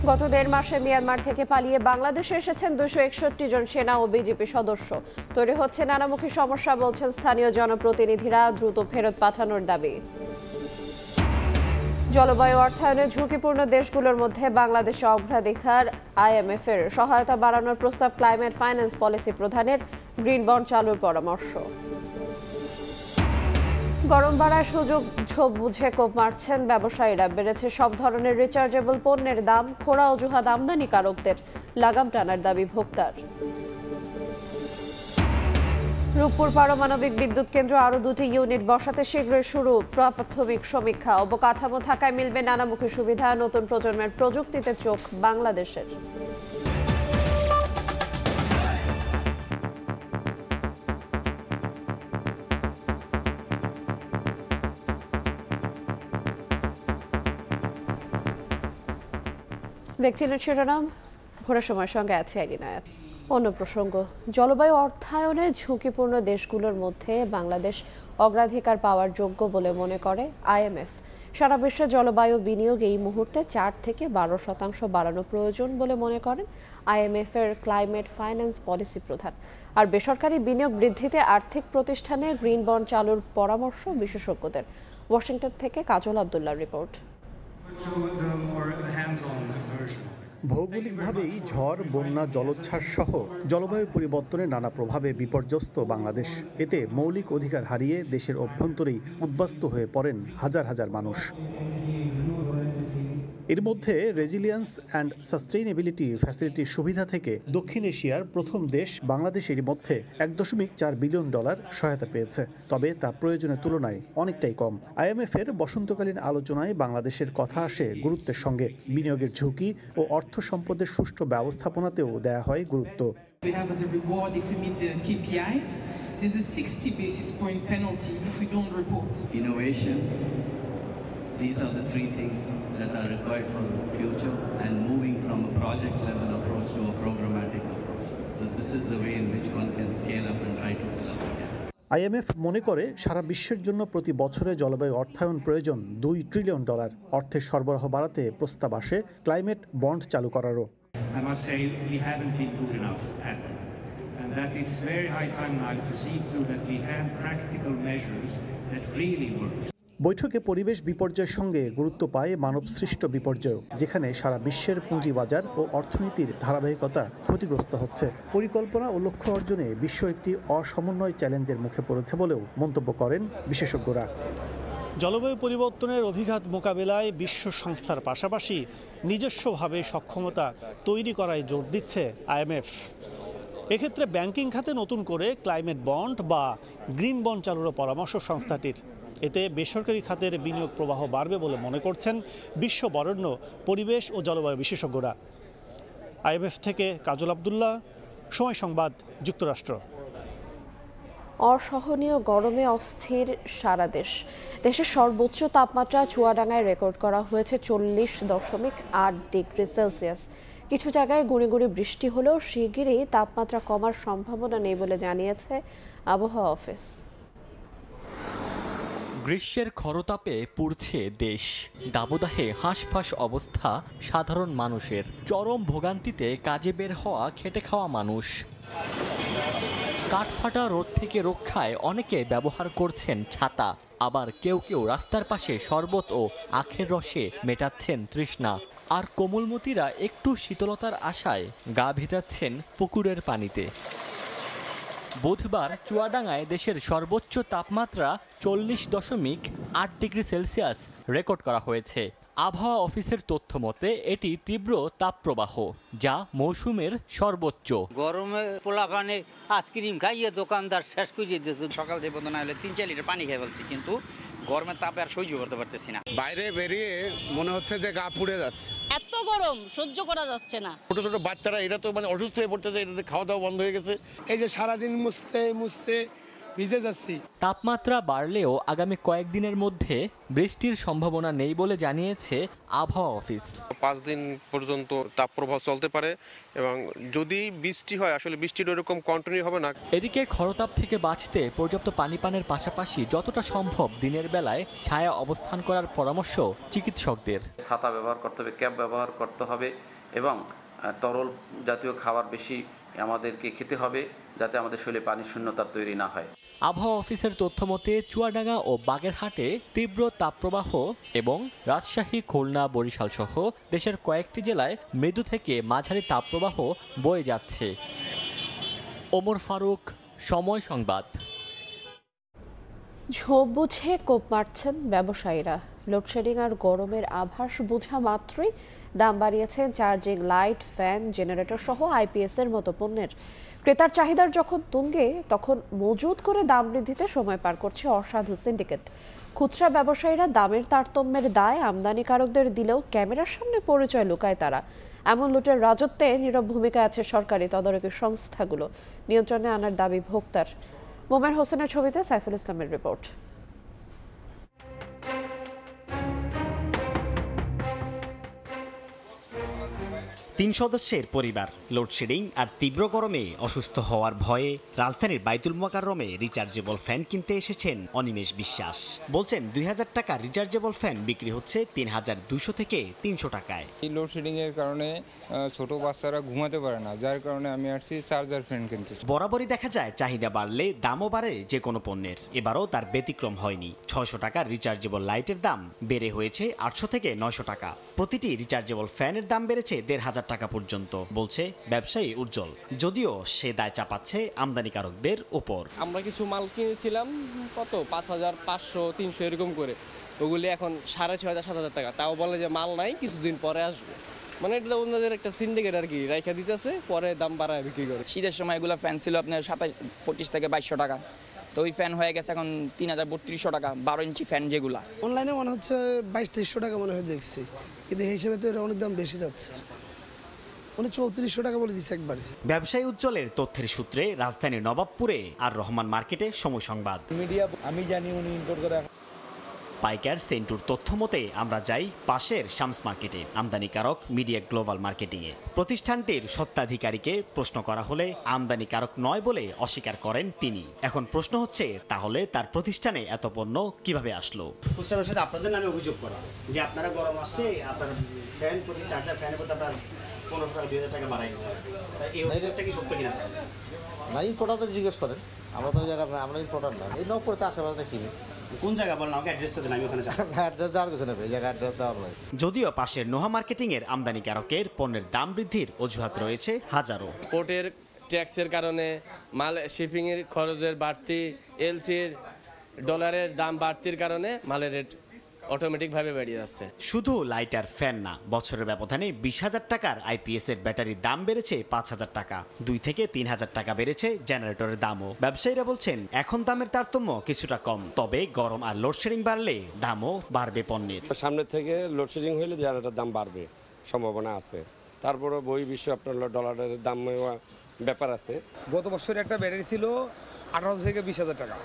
গত ১.৫ মাসে মিয়ানমার থেকে পালিয়ে বাংলাদেশে এসেছেন ২৬১ জন সেনা ও বিজেপি সদস্য। তৈরি হচ্ছে নানামুখী সমস্যা, বলছেন স্থানীয় জনপ্রতিনিধিরা। দ্রুত ফেরত পাঠানোর দাবি। জলবায়ু অর্থায়নে ঝুঁকিপূর্ণ দেশগুলোর মধ্যে বাংলাদেশে অগ্রাধিকার। IMF এর সহায়তা বাড়ানোর প্রস্তাব ক্লাইমেট ফাইন্যান্স পলিসি প্রধানের। গ্রিন বন্ড চালুর পরামর্শ। গরম বাড়ায় সুযোগ ঝোপ বুঝে কোপ মারছেন ব্যবসায়ীরা। বেড়েছে সব ধরনের রিচার্জেবল পণ্যের দাম। খোড়া অজুহাত আমদানিকারকদের, লাগাম টানার দাবি ভোক্তার। রূপপুর পারমাণবিক বিদ্যুৎ কেন্দ্র আরও 2টি ইউনিট বসাতে শীঘ্রই শুরু প্রাথমিক সমীক্ষা। অবকাঠামো থাকায় মিলবে নানামুখী সুবিধা। নতুন প্রজন্মের প্রযুক্তিতে চোখ বাংলাদেশের। দেখছিলেন শিরোনাম, ভোরের সময়ের সঙ্গে আছে আইরিনায়াত। অন্য প্রসঙ্গ, জলবায়ু অর্থায়নে ঝুঁকিপূর্ণ দেশগুলোর মধ্যে বাংলাদেশ অগ্রাধিকার পাওয়ার যোগ্য বলে মনে করে IMF। সারা বিশ্বে জলবায়ু বিনিয়োগ এই মুহূর্তে 4 থেকে 12% বাড়ানো প্রয়োজন বলে মনে করেন IMF এর ক্লাইমেট ফাইন্যান্স পলিসি প্রধান। আর বেসরকারি বিনিয়োগ বৃদ্ধিতে আর্থিক প্রতিষ্ঠানে গ্রিন বন্ড চালুর পরামর্শ বিশেষজ্ঞদের। ওয়াশিংটন থেকে কাজল আব্দুল্লাহর রিপোর্ট। ভৌগোলিকভাবেই ঝড়, বন্যা, জলোচ্ছ্বাস সহ জলবায়ু পরিবর্তনের নানা প্রভাবে বিপর্যস্ত বাংলাদেশ। এতে মৌলিক অধিকার হারিয়ে দেশের অভ্যন্তরেই উদ্বাস্তু হয়ে পড়েন হাজার হাজার মানুষ। এর মধ্যে রেজিলিয়েন্স অ্যান্ড সাস্টেইনেবিলিটি ফ্যাসিলিটির সুবিধা থেকে দক্ষিণ এশিয়ার প্রথম দেশ বাংলাদেশের মধ্যে $1.4 বিলিয়ন সহায়তা পেয়েছে। তবে তা প্রয়োজনের তুলনায় অনেকটাই কম। IMF এর বসন্তকালীন আলোচনায় বাংলাদেশের কথা আসে গুরুত্বের সঙ্গে। বিনিয়োগের ঝুঁকি ও অর্থ সম্পদের সুষ্ঠু ব্যবস্থাপনাতেও দেয়া হয় গুরুত্ব। There's a 60 basis point penalty if we don't report. Innovation. These are the three things that are required for the future, and moving from a project level approach to a programmatic approach. So this is the way in which one can scale up and try to fill up the gap. IMF মনে করে সারা বিশ্বের জন্য প্রতি বছরে জলবায়ু অর্থায়ন প্রয়োজন $2 trillion. অর্থের সরবরাহ বাড়াতে প্রস্তাব আসে ক্লাইমেট বন্ড চালু করারও। I must say we haven't been good enough at that. And that it's very high time now to see to that we have practical measures that really work. বৈঠকে পরিবেশ বিপর্যয়ের সঙ্গে গুরুত্ব পায় মানবসৃষ্ট বিপর্যয়, যেখানে সারা বিশ্বের পুঁজিবাজার ও অর্থনীতির ধারাবাহিকতা ক্ষতিগ্রস্ত হচ্ছে। পরিকল্পনা ও লক্ষ্য অর্জনে বিশ্ব একটি অসমন্বয় চ্যালেঞ্জের মুখে পড়েছে বলেও মন্তব্য করেন বিশেষজ্ঞরা। জলবায়ু পরিবর্তনের অভিঘাত মোকাবেলায় বিশ্ব সংস্থার পাশাপাশি নিজস্বভাবে সক্ষমতা তৈরি করায় জোর দিচ্ছে IMF। এক্ষেত্রে ব্যাংকিং খাতে নতুন করে ক্লাইমেট বন্ড বা গ্রিন বন্ড চালুর পরামর্শ সংস্থাটির। এতে বেসরকারি খাতের বিনিয়োগ প্রবাহ বাড়বে বলে মনে করছেন বিশ্ব বরেণ্য পরিবেশ ও জলবায়ু বিশেষজ্ঞরা। IMF থেকে কাজল আব্দুল্লাহ, সময় সংবাদ, যুক্তরাষ্ট্র। অসহনীয় গরমে অস্থির সারা দেশ। দেশের সর্বোচ্চ তাপমাত্রা চুয়াডাঙ্গায় রেকর্ড করা হয়েছে 40.8 ডিগ্রি সেলসিয়াস। কিছু জায়গায় গুঁড়ি গুঁড়ি বৃষ্টি হলেও শিগগিরই তাপমাত্রা কমার সম্ভাবনা নেই বলে জানিয়েছে আবহাওয়া অফিস। গ্রীষ্মের খরতাপে পুড়ছে দেশ। দাবদাহে হাঁসফাঁস অবস্থা সাধারণ মানুষের। চরম ভোগান্তিতে কাজে বের হওয়া খেটে খাওয়া মানুষ। কাঠফাটা রোদ থেকে রক্ষায় অনেকে ব্যবহার করছেন ছাতা। আবার কেউ কেউ রাস্তার পাশে শরবত ও আখের রসে মেটাচ্ছেন তৃষ্ণা। আর কোমলমতিরা একটু শীতলতার আশায় গা ভেজাচ্ছেন পুকুরের পানিতে। বুধবার চুয়াডাঙ্গায় দেশের সর্বোচ্চ তাপমাত্রা 40.8 ডিগ্রি সেলসিয়াস রেকর্ড করা হয়েছে। আবহাওয়া অফিসের তথ্য মতে এটি তীব্র তাপপ্রবাহ, যা মৌসুমের সর্বোচ্চ। গরমে পোলা পানি আইসক্রিম খাইয়ে দোকানদার শেষ করে দিত। সকাল দিয়ে বন্ধ না হলে 3-4 লিটার পানি খেয়ে ফেলছি, কিন্তু গরমের তাপে আর সহ্য করতে পারতেছি না। বাইরে বেরিয়ে মনে হচ্ছে যে গা পুড়ে যাচ্ছে। এত গরম সহ্য করা যাচ্ছে না। ছোট ছোট বাচ্চারা এরা তো অসুস্থ হয়ে পড়তেছে, এটাতে খাওয়া দাওয়া বন্ধ হয়ে গেছে। এই যে সারাদিন মুছতে ভিজে যাচ্ছি। তাপমাত্রা বাড়লেও আগামী কয়েকদিনের মধ্যে বৃষ্টির সম্ভাবনা নেই বলে জানিয়েছে আবহাওয়া অফিস। 5 দিন পর্যন্ত তাপপ্রবাহ চলতে পারে এবং যদি বৃষ্টি হয় আসলে বৃষ্টির এরকম কন্টিনিউ হবে না। এদিকে খরতাপ থেকে বাঁচতে পর্যাপ্ত পানি পানের পাশাপাশি যতটা সম্ভব দিনের বেলায় ছায়া অবস্থান করার পরামর্শ চিকিৎসকদের। ছাতা ব্যবহার করতে হবে, ক্যাপ ব্যবহার করতে হবে এবং তরল জাতীয় খাবার বেশি আমাদেরকে খেতে হবে যাতে আমাদের শরীরে পানি শূন্যতা তৈরি না হয়। আবহাওয়া অফিসের তথ্য মতে চুয়াডাঙ্গা ও বাগেরহাটে তীব্র তাপপ্রবাহ এবং রাজশাহী, খুলনা, বরিশাল সহ দেশের কয়েকটি জেলায় মৃদু থেকে মাঝারি তাপপ্রবাহ বয়ে যাচ্ছে। ওমর ফারুক, সময় সংবাদ। ঝোপ বুঝে কোপ মারছেন ব্যবসায়ীরা। লোডশেডিং আর গরমের আভাস বোঝা মাত্রই দাম বাড়িয়েছেন চার্জিং লাইট, ফ্যান, জেনারেটর সহ আইপিএস এর মতো পণ্যের। ক্রেতার চাহিদার যখন তুঙ্গে তখন মজুত করে দাম বৃদ্ধিতে সময় পার করছে অসাধু সিন্ডিকেট। খুচরা ব্যবসায়ীরা দামের তারতম্যের দায় আমদানিকারকদের দিলেও ক্যামেরার সামনে পরিচয় লুকায় তারা। এমন লুটের রাজত্বে নীরব ভূমিকায় আছে সরকারি তদারকি সংস্থাগুলো। নিয়ন্ত্রণে আনার দাবি ভোক্তার। মোমের হোসেনের ছবিতে সাইফুল ইসলামের রিপোর্ট। 3 সদস্যের পরিবার, লোডশেডিং আর তীব্র গরমে অসুস্থ হওয়ার ভয়ে রাজধানীর বাইতুল মোকাররমে রিচার্জেবল ফ্যান কিনতে এসেছেন অনিমেষ বিশ্বাস। বলছেন 2000 টাকার রিচার্জেবল ফ্যান বিক্রি হচ্ছে 3200 থেকে 300 টাকায়। এই লোডশেডিং এর কারণে ছোট বাচ্চারা ঘুমাতে পারে না, যার কারণে আমি আসছি চার্জার ফ্যান কিনতে। বরাবরই দেখা যায় চাহিদা বাড়লে দামও বাড়ে যে কোনো পণ্যের। এবারও তার ব্যতিক্রম হয়নি। 600 টাকার রিচার্জেবল লাইটের দাম বেড়ে হয়েছে 800 থেকে 900 টাকা। প্রতিটি রিচার্জেবল ফ্যানের দাম বেড়েছে 1500 টাকা পর্যন্ত, বলছে ব্যবসায়ী উজ্জ্বল। যদিও সে দায় চাপাচ্ছে আমদানিকারকদের উপর। আমরা কিছু মাল কিনেছিলাম কত 5500, 300 এরকম করে, ওগুলি এখন 6500, 7000 টাকা। তাও বলে যে মাল নাই, কিছুদিন পরে আসবে। মানে এটা ওনাদের একটা সিন্ডিকেট আর কি, রাইখা দিতেছে, পরে দাম বাড়ায় বিক্রি করে। শীতের সময় এগুলো ফ্যান ছিল আপনার 25 থেকে 2200 টাকা, তো ওই ফ্যান হয়ে গেছে এখন 3200 টাকা। 12 ইঞ্চি ফ্যান যেগুলা অনলাইনে মনে হচ্ছে 2200-2300 টাকা মনে হয় দেখছি, কিন্তু এই হিসেবে তো এটা অনেক দাম বেশি যাচ্ছে। 3400 টাকা বলে দিচ্ছে একবারে। ব্যবসায়ী উজ্জ্বলের তথ্যের সূত্রে রাজধানীর নবাবপুরে আর রহমান মার্কেটে সময় সংবাদ। মিডিয়া আমি জানি উনি ইম্পোর্ট করে। পাইকার সেন্টুর তথ্য মতে আমরা যাই পাশের শামস মার্কেটে, আমদানিকারক মিডিয়া গ্লোবাল মার্কেটিংয়ে। প্রতিষ্ঠানটির স্বত্বাধিকারীকে প্রশ্ন করা হলে আমদানিকারক নয় বলে অস্বীকার করেন তিনি। এখন প্রশ্ন হচ্ছে তাহলে তার প্রতিষ্ঠানে এত পণ্য কিভাবে আসলো? খুচরা সাথে আপনাদের নামে অভিযোগ করা যে আপনারা গরম আসছে, আপনার ফ্যান প্রতি চার্জার ফ্যানের প্রতি আপনার 1500 টাকা 2000 টাকা বাড়াই গেছে। এই অভিযোগটা কি সত্য কিনা? না, ইম্পোর্টারদের জিজ্ঞেস করেন। আমরা তো আমরা ইম্পোর্টার না, এই নব্বইতে আশেপাশে কিনি। কোন জায়গা বলেন আমাকে, অ্যাড্রেসটা দেন, আমি ওখানে যাব। অ্যাড্রেস দেওয়ার কিছু নেই, এই জায়গায় অ্যাড্রেস দেওয়ার নয়। যদিও পাশের নোহা মার্কেটিং এর আমদানিকারকের পণ্যের দাম বৃদ্ধির অজুহাত রয়েছে হাজারো। পোর্টের ট্যাক্সের কারণে, মাল শিপিং এর খরচের বাড়তি, এলসির ডলারের দাম বাড়তির কারণে মালের রেট অটোমেটিকভাবে বেড়ে যাচ্ছে। শুধু লাইট আর ফ্যান না, বছরের ব্যবধানে 20,000 টাকার আইপিএস এর ব্যাটারির দাম বেড়েছে 5000 টাকা। 2 থেকে 3000 টাকা বেড়েছে জেনারেটরের দামও। ব্যবসায়ীরা বলছেন এখন দামের তারতম্য কিছুটা কম, তবে গরম আর লোডশেডিং বাড়লে দামও বাড়বে পণ্যের। সামনে থেকে লোডশেডিং হলে জেনারেটরের দাম বাড়বে সম্ভাবনা আছে। তারপরে বিশ্ব আপনার ডলারের দাম ব্যাপার আছে। গত বছর একটা ব্যাটারি ছিল 18 থেকে 20,000 টাকা,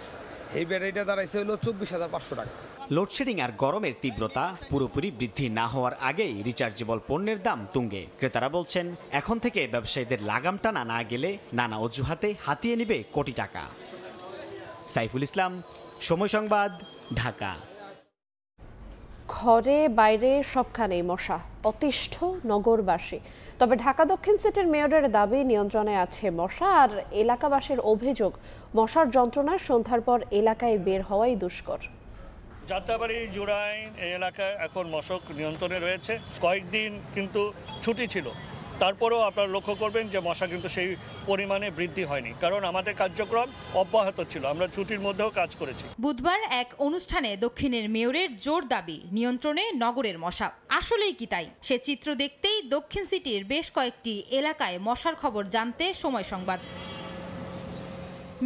এই ব্যাটারিটা দাঁড়াইছে হলো 24,500 টাকা। লোডশেডিং আর গরমের তীব্রতা পুরোপুরি বৃদ্ধি না হওয়ার আগেই রিচার্জেবল পণ্যের দাম তুঙ্গে। ক্রেতারা বলছেন এখন থেকে ব্যবসায়ীদের লাগাম টানা না গেলে নানা অজুহাতে হাতিয়ে নেবে কোটি টাকা। সাইফুল ইসলাম, সময় সংবাদ, ঢাকা। ঘরে বাইরে সবখানেই মশা, অতিষ্ঠ নগরবাসী। তবে ঢাকা দক্ষিণ সিটির মেয়রের দাবি নিয়ন্ত্রণে আছে মশা, আর এলাকাবাসীর অভিযোগ মশার যন্ত্রণায় সন্ধ্যার পর এলাকায় বের হওয়াই দুষ্কর। যাত্রাবাড়ি, জুরাইন এই এলাকায় এখন মশক নিয়ন্ত্রণে রয়েছে। কয়েকদিন কিন্তু ছুটি ছিল, তারপরেও আপনারা লক্ষ্য করবেন যে মশা কিন্তু সেই পরিমাণে বৃদ্ধি হয়নি, কারণ আমাদের কার্যক্রম অব্যাহত ছিল, আমরা ছুটির মধ্যেও কাজ করেছি। বুধবার এক অনুষ্ঠানে দক্ষিণের মেয়রের জোর দাবি নিয়ন্ত্রণে নগরের মশা। আসলেই কি তাই? সে চিত্র দেখতেই দক্ষিণ সিটির বেশ কয়েকটি এলাকায় মশার খবর জানতে সময় সংবাদ।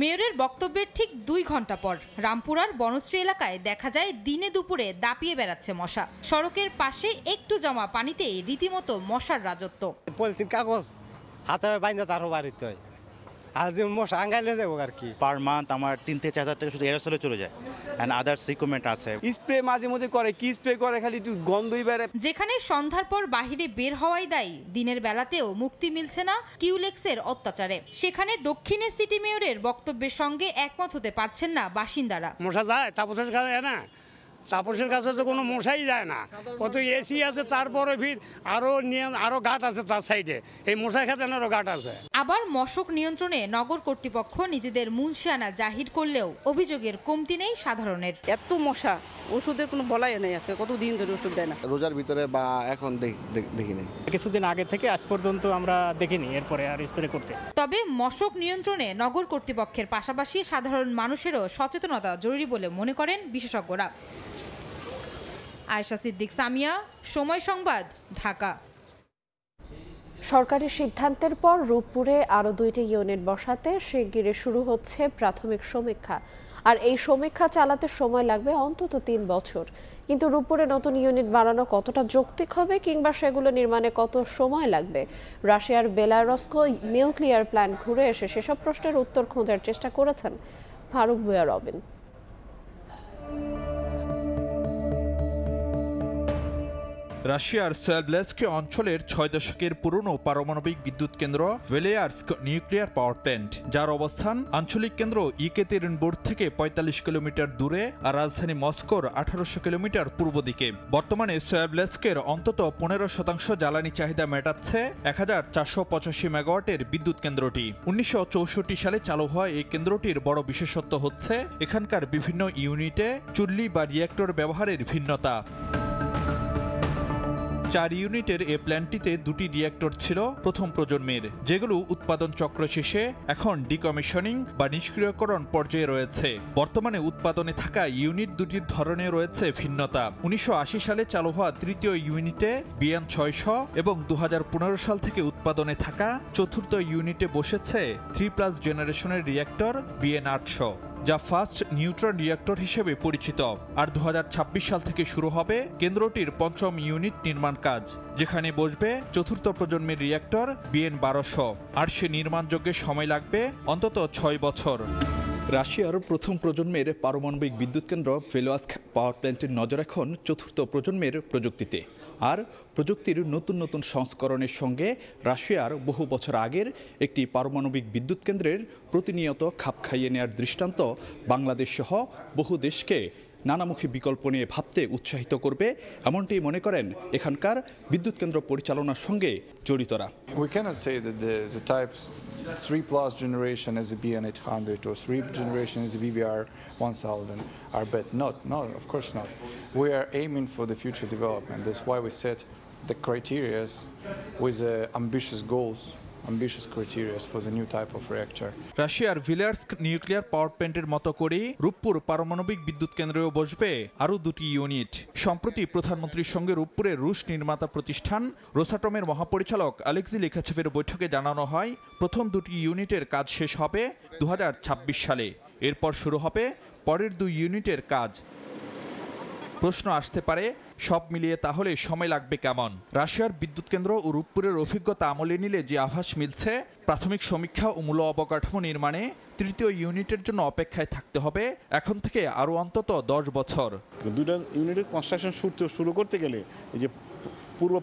মেয়রের বক্তব্যের ঠিক 2 ঘন্টা পর রামপুরার বনশ্রী এলাকায় দেখা যায় দিনে দুপুরে দাপিয়ে বেড়াচ্ছে মশা। সড়কের পাশে একটু জমা পানিতেই রীতিমতো মশার রাজত্ব। পলিথিন কাগজ হাতে বাইন্দা তারও বাড়িতে হয়, আর যে মশা আঙ্গাইলে যাবো আর কি। পার মান্থ আমার 3 থেকে 4 হাজার টাকা শুধু এরোসলে চলে যায়, অ্যান্ড আদার্স রিকমেন্ড আছে। স্প্রে মাঝে মধ্যে করে, কি স্প্রে করে খালি একটু গন্ধই বেড়ে। যেখানে সন্ধ্যার পর বাহিরে বের হওয়াই দায়ী, দিনের বেলাতেও মুক্তি মিলছে না কিউলেক্সের অত্যাচারে। সেখানে দক্ষিণের সিটি মেয়রের বক্তব্যের সঙ্গে একমত হতে পারছেন না বাসিন্দারা। মশা যায় তাপসের কাছে না, তাপসের কাছে তো কোনো মশাই যায় না, কত এসি আছে, তারপরে ফির আরো গাছ আছে তার সাইডে, এই মশাই খাতানোরও গাছ আছে। আবার মশক নিয়ন্ত্রণে নগর কর্তৃপক্ষ নিজেদের মুনশিয়ানা জাহির করলেও অভিযোগের কমতি নেই সাধারণের। এত মশা, ওষুধের কোনো বলাই নেই, আছে কতদিন ধরে ওষুধ দেয় না। রোজার ভিতরে বা এখন দেখিনি, কিছুদিন আগে থেকে আজ পর্যন্ত আমরা দেখিনি এরপরে আর স্প্রে করতে। তবে মশক নিয়ন্ত্রণে নগর কর্তৃপক্ষের পাশাপাশি সাধারণ মানুষেরও সচেতনতা জরুরি বলে মনে করেন বিশেষজ্ঞরা। আয়েশা সিদ্দিক সামিয়া, সময় সংবাদ, ঢাকা। সরকারি সিদ্ধান্তের পর রূপপুরে আরও 2টি ইউনিট বসাতে শিগগিরই শুরু হচ্ছে প্রাথমিক সমীক্ষা। আর এই সমীক্ষা চালাতে সময় লাগবে অন্তত 3 বছর। কিন্তু রূপপুরে নতুন ইউনিট বানানো কতটা যৌক্তিক হবে কিংবা সেগুলো নির্মাণে কত সময় লাগবে, রাশিয়ার বেলারস্ক নিউক্লিয়ার প্ল্যান্ট ঘুরে এসে সেসব প্রশ্নের উত্তর খোঁজার চেষ্টা করেছেন ফারুক ভুঁইয়া রবিন। রাশিয়ার সোয়ালব্লেস্ক অঞ্চলের 6 দশকের পুরনো পারমাণবিক বিদ্যুৎ কেন্দ্র ভেলিয়ার্স্ক নিউক্লিয়ার পাওয়ার প্ল্যান্ট, যার অবস্থান আঞ্চলিক কেন্দ্র ইকেতেরিনবুর্গ থেকে 45 কিলোমিটার দূরে আর রাজধানী মস্কোর 1800 কিলোমিটার পূর্ব দিকে। বর্তমানে সোয়ালব্লেস্কের অন্তত 15% জ্বালানি চাহিদা মেটাচ্ছে 1485 মেগাওয়াটের বিদ্যুৎ কেন্দ্রটি। 1964 সালে চালু হওয়া এই কেন্দ্রটির বড় বিশেষত্ব হচ্ছে এখানকার বিভিন্ন ইউনিটে চুল্লি বা রিঅ্যাক্টর ব্যবহারের ভিন্নতা। 4 ইউনিটের এ প্ল্যান্টটিতে 2টি রিঅ্যাক্টর ছিল প্রথম প্রজন্মের, যেগুলো উৎপাদন চক্র শেষে এখন ডিকমিশনিং বা নিষ্ক্রিয়করণ পর্যায়ে রয়েছে। বর্তমানে উৎপাদনে থাকা ইউনিট দুটির ধরনে রয়েছে ভিন্নতা। 1980 সালে চালু হওয়া তৃতীয় ইউনিটে বিএন 600 এবং 2015 সাল থেকে উৎপাদনে থাকা চতুর্থ ইউনিটে বসেছে 3+ জেনারেশনের রিঅ্যাক্টর বিএন 800, যা ফার্স্ট নিউট্রন রিঅ্যাক্টর হিসেবে পরিচিত। আর 2026 সাল থেকে শুরু হবে কেন্দ্রটির 5ম ইউনিট নির্মাণ কাজ, যেখানে বসবে চতুর্থ প্রজন্মের রিঅ্যাক্টর বিএন 1200। আর সে নির্মাণযোগ্যে সময় লাগবে অন্তত 6 বছর। রাশিয়ার প্রথম প্রজন্মের পারমাণবিক বিদ্যুৎ কেন্দ্র ভেলিয়ার্স্ক পাওয়ার প্ল্যান্টের নজর এখন চতুর্থ প্রজন্মের প্রযুক্তিতে। আর প্রযুক্তির নতুন নতুন সংস্করণের সঙ্গে রাশিয়ার বহু বছর আগের একটি পারমাণবিক বিদ্যুৎ কেন্দ্রের প্রতিনিয়ত খাপ খাইয়ে নেওয়ার দৃষ্টান্ত বাংলাদেশ সহ বহু দেশকে নানামুখী বিকল্প নিয়ে ভাবতে উৎসাহিত করবে, এমনটি মনে করেন এখানকার বিদ্যুৎ কেন্দ্র পরিচালনার সঙ্গে জড়িতরা। We cannot say that the type 3+ generation as a BN800 or 3 generation as a VVR1000 are bad. No, of course not. We are aiming for the future development. That's why we set the criteria with ambitious goals, ambitious criteria for the new type of reactor. রাশিয়ার ভেলিয়ার্স্ক nuclear power প্ল্যান্টের মতো করেই রূপপুর পারমাণবিক বিদ্যুৎ কেন্দ্রেও বসবে আরও 2টি unit. সম্প্রতি প্রধানমন্ত্রীর সঙ্গে রূপপুরের রুশ নির্মাতা প্রতিষ্ঠান রোসাটমের মহাপরিচালক আলেক্সি লিখাচেভের বৈঠকে জানানো হয় প্রথম 2টি ইউনিটের কাজ শেষ হবে 2026 সালে। এরপর শুরু হবে পরের 2 ইউনিটের কাজ। প্রশ্ন আসতে পারে, সব মিলিয়ে তাহলে সময় লাগবে কেমন? রাশিয়ার বিদ্যুৎ কেন্দ্র ও রূপপুরের অভিজ্ঞতা আমলে নিলে যে আভাস মিলছে, প্রাথমিক সমীক্ষা ও মূল অবকাঠামো নির্মাণে তৃতীয় ইউনিটের জন্য অপেক্ষায় থাকতে হবে এখন থেকে আরও অন্তত 10 বছর। 2টা ইউনিটের কনস্ট্রাকশন শুরু করতে গেলে এই যে পূর্ব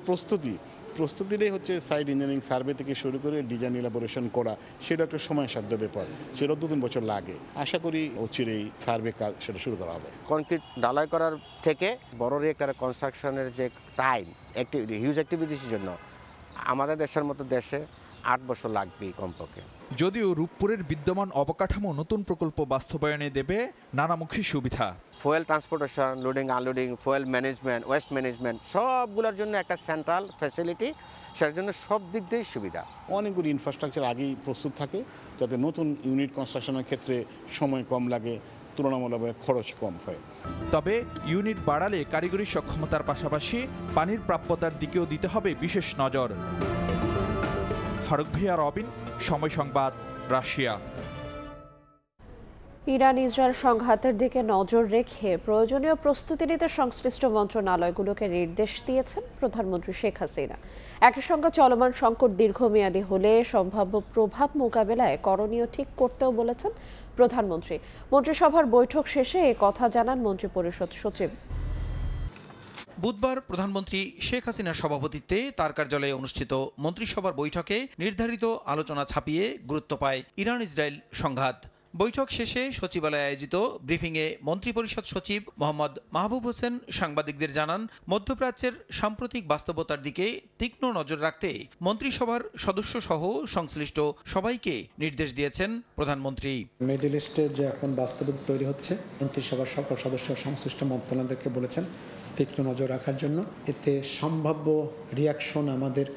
প্রস্তুতিটাই হচ্ছে সাইট ইঞ্জিনিয়ারিং সার্ভে থেকে শুরু করে ডিজাইন ইলাবোরেশন করা, সেটা একটা সময়সাধ্য ব্যাপার, সেটা 2-3 বছর লাগে। আশা করি অচিরেই সার্ভে কাজ সেটা শুরু করা হবে। কনক্রিট ঢালাই করার থেকে বড় রিঅ্যাক্টর কনস্ট্রাকশনের যে টাইম হিউজ অ্যাক্টিভিটিসের জন্য আমাদের দেশের মতো দেশে 8 বছর লাগবেই কমপক্ষে। যদিও রূপপুরের বিদ্যমান অবকাঠামো নতুন প্রকল্প বাস্তবায়নে দেবে নানামুখী সুবিধা। Fuel transportation, loading unloading, fuel management, waste management সবগুলোর জন্য একটা সেন্ট্রাল ফ্যাসিলিটি, সেটার জন্য সব দিক দিয়েই সুবিধা। অনেকগুলি ইনফ্রাস্ট্রাকচার আগেই প্রস্তুত থাকে, যাতে নতুন ইউনিট কনস্ট্রাকশনের ক্ষেত্রে সময় কম লাগে, তুলনামূলকভাবে খরচ কম হয়। তবে ইউনিট বাড়ালে কারিগরি সক্ষমতার পাশাপাশি পানির প্রাপ্যতার দিকেও দিতে হবে বিশেষ নজর। ফারুক ভুঁইয়া রবিন, সময় সংবাদ, রাশিয়া। ইরান ইসরায়েল সংঘাতের দিকে নজর রেখে প্রয়োজনীয় প্রস্তুতি নিতে সংশ্লিষ্ট মন্ত্রণালয়গুলোকে নির্দেশ দিয়েছেন প্রধানমন্ত্রী শেখ হাসিনা। একই সঙ্গে চলমান সংকট দীর্ঘমেয়াদী হলে সম্ভাব্য প্রভাব মোকাবেলায় করণীয় ঠিক করতেও বলেছেন প্রধানমন্ত্রী। মন্ত্রিসভার বৈঠক শেষে এ কথা জানান মন্ত্রিপরিষদ সচিব। বুধবার প্রধানমন্ত্রী শেখ হাসিনার সভাপতিত্বে তার কার্যালয়ে অনুষ্ঠিত মন্ত্রিসভার বৈঠকে নির্ধারিত আলোচনা ছাপিয়ে গুরুত্ব পায় ইরান ইসরায়েল সংঘাত। বৈঠক শেষে সচিবালয়ে আয়োজিত ব্রিফিংয়ে মন্ত্রিপরিষদ সচিব মোহাম্মদ মাহবুব হোসেন সাংবাদিকদের জানান, মধ্যপ্রাচ্যের সাম্প্রতিক বাস্তবতার দিকে তীক্ষ্ণ নজর রাখতে মন্ত্রিসভার সদস্যসহ সংশ্লিষ্ট সবাইকে নির্দেশ দিয়েছেন প্রধানমন্ত্রী। মিডল ইস্টে যে এখন বাস্তবতা তৈরি হচ্ছে, মন্ত্রিসভার সকল সদস্য সংশ্লিষ্ট মন্ত্রণালয়কে বলেছেন তীক্ষ্ণ নজর রাখার জন্য। এতে সম্ভাব্য রিয়াকশন আমাদের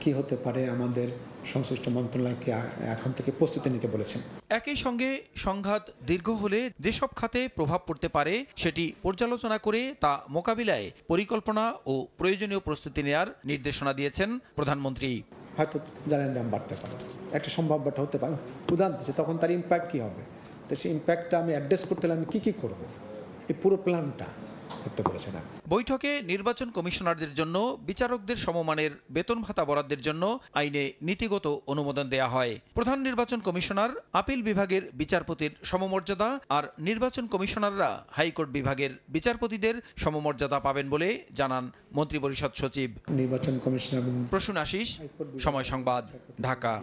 কি হতে পারে, আমাদের সংশ্লিষ্ট মন্ত্রণালয়কে এখন থেকে প্রস্তুতি নিতে বলেছেন। একই সঙ্গে সংঘাত দীর্ঘ হলে যেসব খাতে প্রভাব পড়তে পারে সেটি পর্যালোচনা করে তা মোকাবিলায় পরিকল্পনা ও প্রয়োজনীয় প্রস্তুতি নেওয়ার নির্দেশনা দিয়েছেন প্রধানমন্ত্রী। হয়তো জ্বালানি দাম বাড়তে পারে, একটা সম্ভাব্যতা হতে পারে, উদাহরণ দিচ্ছে, তখন তার ইম্প্যাক্ট কী হবে, তো সেই ইম্প্যাক্টটা আমি অ্যাড্রেস করতে হলে আমি কী করব, এই পুরো প্ল্যানটা করতে বলেছেন। বৈঠকে নির্বাচন কমিশনারদের জন্য বিচারকদের সমমানের বেতন ভাতা বরাদ্দের জন্য আইনে নীতিগত অনুমোদন দেয়া হয়। প্রধান নির্বাচন কমিশনার আপিল বিভাগের বিচারপতির সমমর্যাদা আর নির্বাচন কমিশনাররা হাইকোর্ট বিভাগের বিচারপতিদের সমমর্যাদা পাবেন বলে জানান মন্ত্রিপরিষদ সচিব। নির্বাচন কমিশনার প্রসূন আশিস, সময় সংবাদ, ঢাকা।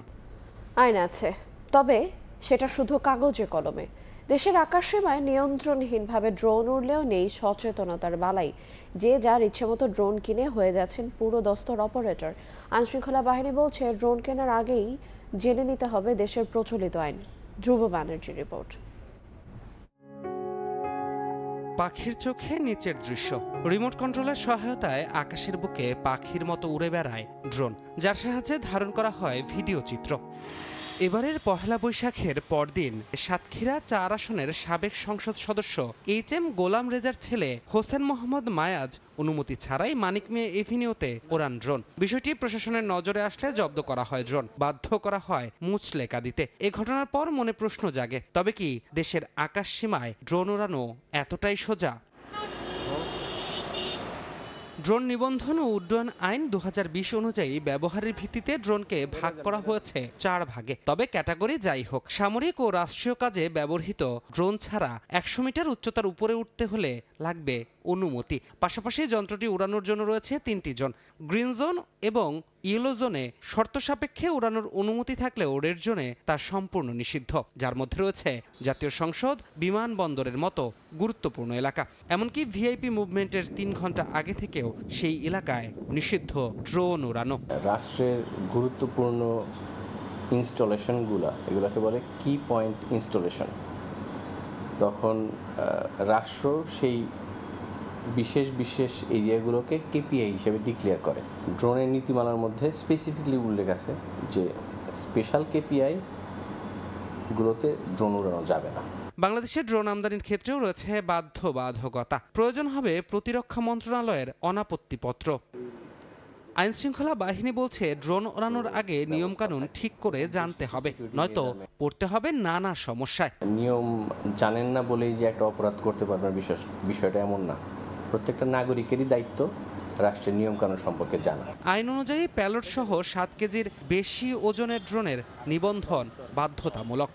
আইন আছে, তবে সেটা শুধু কাগজে কলমে। দেশের আকাশসীমায় নিয়ন্ত্রণহীনভাবে ড্রোন উড়লেও নেই সচেতনতার বালাই। যে যার ইচ্ছেমতো ড্রোন কিনে হয়ে যাচ্ছেন পুরো দস্তর অপারেটর। আইনশৃঙ্খলা বাহিনী বলছে, ড্রোন কেনার আগেই জেনে নিতে হবে দেশের প্রচলিত আইন। ধ্রুব ব্যানার্জি রিপোর্ট। পাখির চোখে নিচের দৃশ্য, রিমোট কন্ট্রোলের সহায়তায় আকাশের বুকে পাখির মতো উড়ে বেড়ায় ড্রোন, যার সাহায্যে ধারণ করা হয় ভিডিও চিত্র। এবারের পহেলা বৈশাখের পরদিন সাতক্ষীরা ৪ আসনের সাবেক সংসদ সদস্য HM গোলাম রেজার ছেলে হোসেন মোহাম্মদ মায়াজ অনুমতি ছাড়াই মানিক মিয়া এভিনিউতে ওড়ান ড্রোন। বিষয়টি প্রশাসনের নজরে আসলে জব্দ করা হয় ড্রোন, বাধ্য করা হয় মুচলেকা দিতে। এ ঘটনার পর মনে প্রশ্ন জাগে, তবে কি দেশের আকাশ সীমায় ড্রোন ওড়ানো এতটাই সোজা? ড্রোন নিবন্ধন ও উড্ডয়ন আইন 2020 অনুযায়ী ব্যবহারের ভিত্তিতে ড্রোনকে ভাগ করা হয়েছে 4 ভাগে। তবে ক্যাটাগরি যাই হোক, সামরিক ও রাষ্ট্রীয় কাজে ব্যবহৃত ড্রোন ছাড়া 100 মিটার উচ্চতার উপরে উঠতে হলে লাগবে অনুমতি। পাশাপাশি যন্ত্রটি উড়ানোর জন্য রয়েছে 3টি জোন। গ্রিন জোন এবং ইয়েলো জোনে শর্ত সাপেক্ষে উড়ানোর অনুমতি থাকলেও রেড জোনে তা সম্পূর্ণ নিষিদ্ধ, যার মধ্যে রয়েছে জাতীয় সংসদ, বিমানবন্দরের মতো গুরুত্বপূর্ণ এলাকা। এমনকি ভিআইপি মুভমেন্টের 3 ঘন্টা আগে থেকেও সেই এলাকায় নিষিদ্ধ ড্রোন উড়ানো। রাষ্ট্রের গুরুত্বপূর্ণ ইনস্টলেশনগুলো, এগুলোকে বলে কি পয়েন্ট ইনস্টলেশন। তখন রাষ্ট্র সেই বিশেষ বিশেষ এরিয়াগুলোকে কেপিআই হিসেবে ডিক্লেয়ার করে। ড্রোনের নীতিমালার মধ্যে স্পেসিফিকলি উল্লেখ আছে যে স্পেশাল কেপিআই গুলোতে ড্রোন উড়ানো যাবে না। বাংলাদেশের ড্রোন আমদানির ক্ষেত্রেও রয়েছে বাধ্যবাধকতা। প্রয়োজন হবে প্রতিরক্ষা মন্ত্রণালয়ের অনাপত্তিপত্র। আইনশৃঙ্খলা বাহিনী বলছে, ড্রোন ওড়ানোর আগে নিয়মকানুন ঠিক করে জানতে হবে, নয়তো পড়তে হবে নানা সমস্যায়। নিয়ম জানেন না বলেই যে একটা অপরাধ করতে পারবেন বিষয়টা এমন না। প্রত্যেকটা নাগরিকেরই দায়িত্ব রাষ্ট্রের নিয়মকানুন সম্পর্কে জানা। আইন অনুযায়ী প্যালট সহ 7 কেজির বেশি ওজনের ড্রোনের নিবন্ধন বাধ্যতামূলক।